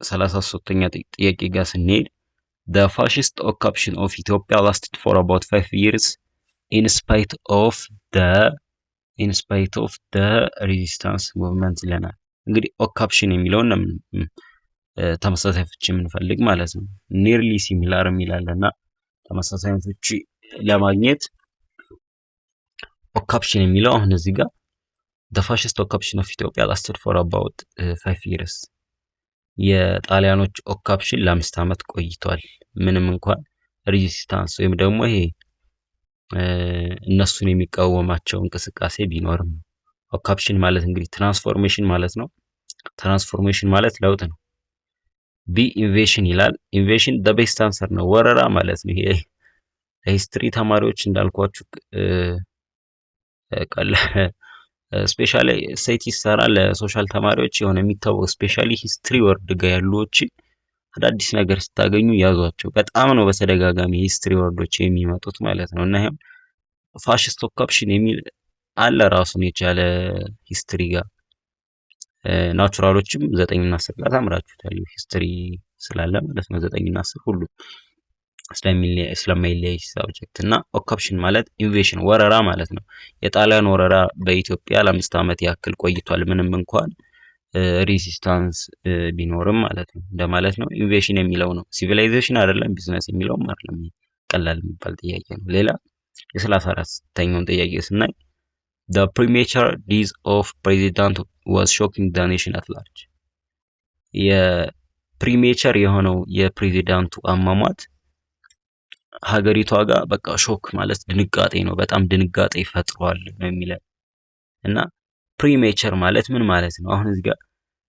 S1: 33ኛ ጥያቄ ጋር ስንሄድ the fascist occupation of Ethiopia lasted for about 5 years in spite of the resistance movement ይለናል። እንግዲህ ኦካፕሽን የሚለውን ተመሳሳይ ፍቺ የምንፈልግ ማለት ነው። ኒርሊ ሲሚላር የሚላለና ተመሳሳይ ፍቺ ለማግኘት ኦካፕሽን የሚለው አሁን እዚህ ጋር the fascist occupation of Ethiopia lasted for about 5 years የጣሊያኖች ኦካፕሽን ለ5 ዓመት ቆይቷል። ምንም እንኳን ሬዚስታንስ ወይም ደግሞ ይሄ እነሱን የሚቃወማቸው እንቅስቃሴ ቢኖርም ኦካፕሽን ማለት እንግዲህ ትራንስፎርሜሽን ማለት ነው። ትራንስፎርሜሽን ማለት ለውጥ ነው። ቢ ኢንቬሽን ይላል። ኢንቬሽን the best answer ነው። ወረራ ማለት ነው። ይሄ ለሂስትሪ ተማሪዎች እንዳልኳችሁ ስፔሻሊ ሴት ይሰራል። ለሶሻል ተማሪዎች የሆነ የሚታወቅ ስፔሻሊ ሂስትሪ ወርድ ጋር ያሉዎች አዳዲስ ነገር ስታገኙ ያዟቸው። በጣም ነው በተደጋጋሚ ሂስትሪ ወርዶች የሚመጡት ማለት ነው። እና ይሄም ፋሽስት ኦካፕሽን የሚል አለ ራሱን የቻለ ሂስትሪ ጋር። ናቹራሎችም 9 እና 10 ጋር ታምራችሁታል ሂስትሪ ስላለ ማለት ነው። 9 እና 10 ሁሉ ስለማይለያይ ሳብጀክት እና ኦካፕሽን ማለት ኢንቬሽን ወረራ ማለት ነው። የጣሊያን ወረራ በኢትዮጵያ ለ5 ዓመት ያክል ቆይቷል። ምንም እንኳን ሬዚስታንስ ቢኖርም ማለት ነው እንደማለት ነው። ኢንቬሽን የሚለው ነው ሲቪላይዜሽን አይደለም፣ ቢዝነስ የሚለውም አይደለም። ቀላል የሚባል ጥያቄ ነው። ሌላ የ34ኛውን ጥያቄ ስናይ the premature death of president was shocking the nation at large። የፕሪሜቸር የሆነው የፕሬዚዳንቱ አሟሟት ሀገሪቷ ጋር በቃ ሾክ ማለት ድንጋጤ ነው፣ በጣም ድንጋጤ ፈጥሯል ነው የሚለው እና ፕሪሜቸር ማለት ምን ማለት ነው? አሁን እዚህ ጋር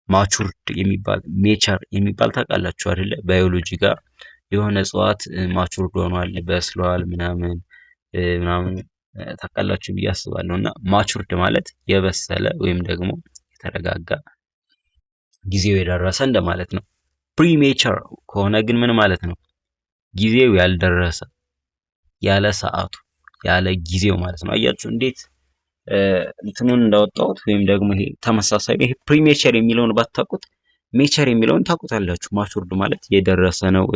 S1: ማቹርድ የሚባል ሜቸር የሚባል ታውቃላችሁ አይደለ? ባዮሎጂ ጋር የሆነ እጽዋት ማቹርድ ሆኗል በስሏል ምናምን ታውቃላችሁ ብዬ አስባለሁ። እና ማቹርድ ማለት የበሰለ ወይም ደግሞ የተረጋጋ ጊዜው የደረሰ እንደማለት ነው። ፕሪሜቸር ከሆነ ግን ምን ማለት ነው? ጊዜው ያልደረሰ ያለ ሰዓቱ ያለ ጊዜው ማለት ነው። አያችሁ እንዴት እንትኑን እንዳወጣሁት ወይም ደግሞ ይሄ ተመሳሳይ ይሄ ፕሪሜቸር የሚለውን ባታውቁት ሜቸር የሚለውን ታውቁታላችሁ። ማቹርድ ማለት የደረሰ ነው፣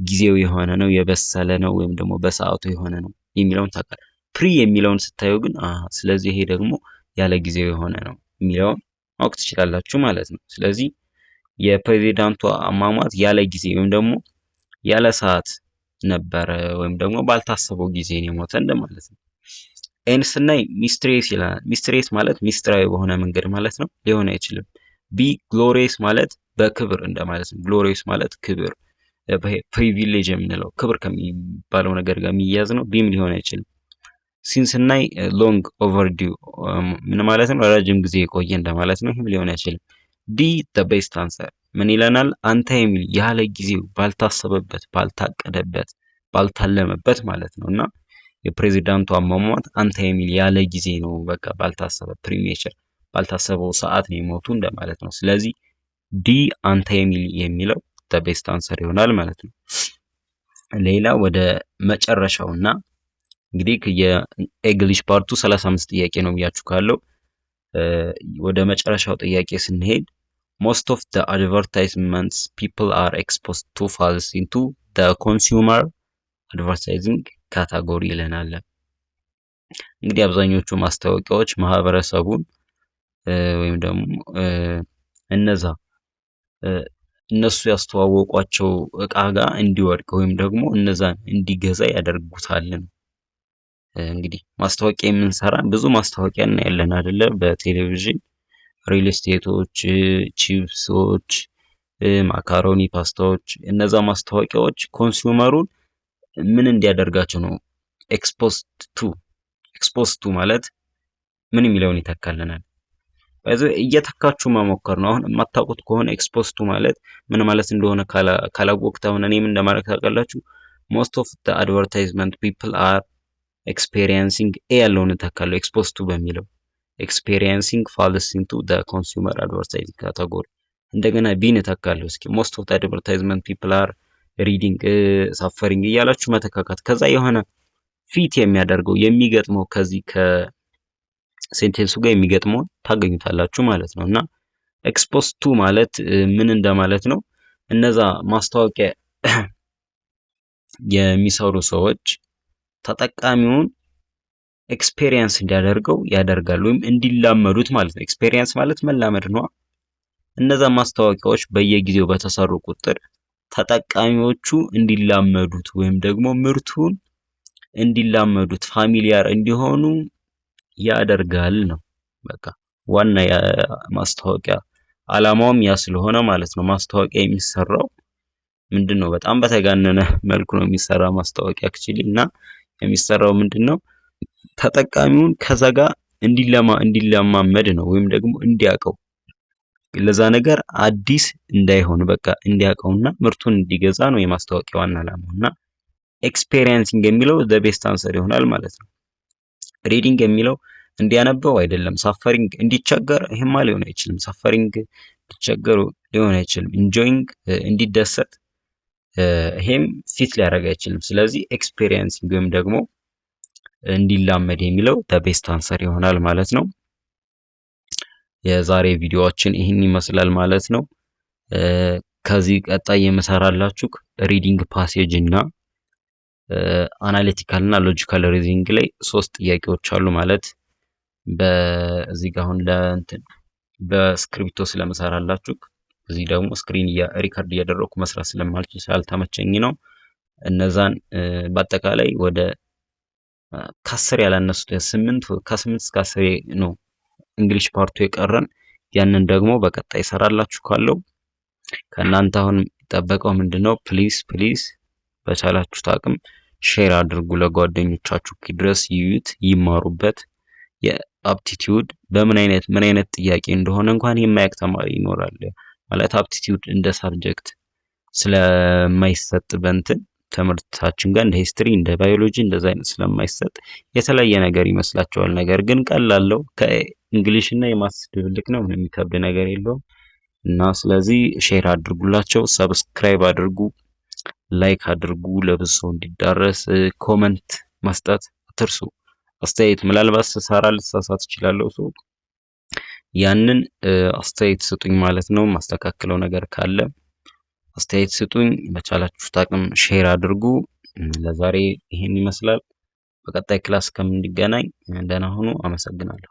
S1: ጊዜው የሆነ ነው፣ የበሰለ ነው ወይም ደግሞ በሰዓቱ የሆነ ነው የሚለውን ታውቃል። ፕሪ የሚለውን ስታዩ ግን ስለዚህ ይሄ ደግሞ ያለ ጊዜው የሆነ ነው የሚለውን ማወቅ ትችላላችሁ ማለት ነው። ስለዚህ የፕሬዚዳንቱ አሟሟት ያለ ጊዜ ወይም ደግሞ ያለ ሰዓት ነበረ ወይም ደግሞ ባልታሰበው ጊዜ ነው የሞተ እንደማለት ነው። ኤን ስናይ ሚስትሬስ ይላል። ሚስትሬስ ማለት ሚስጥራዊ በሆነ መንገድ ማለት ነው፣ ሊሆን አይችልም። ቢ ግሎሪየስ ማለት በክብር እንደማለት ነው። ግሎሪየስ ማለት ክብር፣ ፕሪቪሌጅ የምንለው ክብር ከሚባለው ነገር ጋር የሚያዝ ነው። ቢም ሊሆን አይችልም። ሲን ስናይ ሎንግ ኦቨርዲው ምን ማለት ነው? ረጅም ጊዜ የቆየ እንደማለት ነው። ይህም ሊሆን አይችልም። ዲ the best answer ምን ይለናል? አንተ የሚል ያለ ጊዜው ባልታሰበበት፣ ባልታቀደበት፣ ባልታለመበት ማለት ነው እና የፕሬዚዳንቱ አሟሟት አንተ የሚል ያለ ጊዜ ነው። በቃ ባልታሰበ ፕሪሜቸር ባልታሰበው ሰዓት ነው የሞቱ እንደማለት ነው። ስለዚህ ዲ አንተ የሚለው the best answer ይሆናል ማለት ነው። ሌላ ወደ መጨረሻውና እንግዲህ የእንግሊሽ ፓርቱ 35 ጥያቄ ነው ብያችሁ ካለው ወደ መጨረሻው ጥያቄ ስንሄድ most of the advertisements people are exposed to falls into the consumer advertising category ይለናል። እንግዲህ አብዛኞቹ ማስታወቂያዎች ማህበረሰቡን ወይም ደግሞ እነሱ ያስተዋወቋቸው እቃ ጋር እንዲወድቅ ወይም ደግሞ እነዛን እንዲገዛ ያደርጉታል። እንግዲህ ማስታወቂያ የምንሰራ ብዙ ማስታወቂያ እናያለን አይደለ? በቴሌቪዥን ሪል ስቴቶች፣ ቺፕሶች፣ ማካሮኒ ፓስታዎች፣ እነዛ ማስታወቂያዎች ኮንሱመሩን ምን እንዲያደርጋቸው ነው? ኤክስፖዝድ ቱ ማለት ምን የሚለውን ይተካልናል። እየተካችሁ መሞከር ነው። አሁን የማታውቁት ከሆነ ኤክስፖዝድ ቱ ማለት ምን ማለት እንደሆነ ካላወቅት አሁን እኔ ምን እንደማድረግ ታውቃላችሁ? most of the advertisement people are experiencing ያለውን እተካለሁ ኤክስፖዝድ ቱ በሚለው experiencing falls into the consumer advertising category። እንደገና ቢን እተካለሁ። እስኪ most of the advertisement people are reading suffering እያላችሁ መተካካት። ከዛ የሆነ ፊት የሚያደርገው የሚገጥመው ከዚህ ከሴንቴንሱ ጋር የሚገጥመው ታገኙታላችሁ ማለት ነው። እና ኤክስፖዝድ ቱ ማለት ምን እንደማለት ነው? እነዛ ማስታወቂያ የሚሰሩ ሰዎች ተጠቃሚውን ኤክስፔሪየንስ እንዲያደርገው ያደርጋሉ ወይም እንዲላመዱት ማለት ነው። ኤክስፔሪየንስ ማለት መላመድ ነው። እነዛ ማስታወቂያዎች በየጊዜው በተሰሩ ቁጥር ተጠቃሚዎቹ እንዲላመዱት ወይም ደግሞ ምርቱን እንዲላመዱት ፋሚሊያር እንዲሆኑ ያደርጋል ነው። በቃ ዋና የማስታወቂያ አላማውም ያ ስለሆነ ማለት ነው። ማስታወቂያ የሚሰራው ምንድነው? በጣም በተጋነነ መልኩ ነው የሚሰራ ማስታወቂያ አክቹሊ እና የሚሰራው ምንድነው? ተጠቃሚውን ከዛ ጋር እንዲለማመድ ነው ወይም ደግሞ እንዲያውቀው ለዛ ነገር አዲስ እንዳይሆን በቃ እንዲያውቀውና ምርቱን እንዲገዛ ነው የማስታወቂያ ዋና ዓላማውና ኤክስፔሪየንሲንግ የሚለው the best answer ይሆናል ማለት ነው። ሪዲንግ የሚለው እንዲያነበው አይደለም። ሳፈሪንግ እንዲቸገር ይሄማ ሊሆን አይችልም። ሳፈሪንግ እንዲቸገር ሊሆን አይችልም። ኢንጆይንግ እንዲደሰት ይሄም ፊት ሊያደርግ አይችልም። ስለዚህ ኤክስፔሪየንሲንግ ወይም ደግሞ እንዲላመድ የሚለው the best answer ይሆናል ማለት ነው። የዛሬ ቪዲዮአችን ይህን ይመስላል ማለት ነው። ከዚህ ቀጣይ የምሰራላችሁ ሪዲንግ ፓሴጅ እና አናሊቲካል እና ሎጂካል ሪዝኒንግ ላይ 3 ጥያቄዎች አሉ ማለት በዚህ ጋር አሁን በስክሪፕቶ ስለምሰራላችሁ እዚህ ደግሞ ስክሪን ሪከርድ እያደረኩ መስራት ስለማልችል ስላልተመቸኝ ነው። እነዛን በአጠቃላይ ወደ ከ10 ያላነሱት ከ8 እስከ 10 ነው እንግሊሽ ፓርቱ የቀረን። ያንን ደግሞ በቀጣይ እሰራላችሁ ካለው ከእናንተ አሁን የሚጠበቀው ምንድነው? ፕሊዝ በቻላችሁት አቅም ሼር አድርጉ ለጓደኞቻችሁ ድረስ ይዩት፣ ይማሩበት። የአፕቲቲዩድ ምን አይነት ጥያቄ እንደሆነ እንኳን የማያውቅ ተማሪ ይኖራል። ማለት አፕቲቲዩድ እንደ ሳብጀክት ስለማይሰጥ በእንትን ትምህርታችን ጋር እንደ ሂስትሪ እንደ ባዮሎጂ እንደዛ አይነት ስለማይሰጥ የተለያየ ነገር ይመስላችኋል። ነገር ግን ቀላለው ከእንግሊሽ እና የማትስ ድብልቅ ነው። ምንም የሚከብድ ነገር የለውም። እና ስለዚህ ሼር አድርጉላቸው፣ ሰብስክራይብ አድርጉ፣ ላይክ አድርጉ ለብዙ ሰው እንዲዳረስ። ኮመንት መስጠት አትርሱ። አስተያየት ምናልባት ስሰራ ልሳሳት እችላለሁ። ሰው ያንን አስተያየት ስጡኝ ማለት ነው። ማስተካከለው ነገር ካለ አስተያየት ስጡኝ። በቻላችሁት አቅም ሼር አድርጉ። ለዛሬ ይሄን ይመስላል። በቀጣይ ክላስ ከምንገናኝ ደህና ሁኑ። አመሰግናለሁ።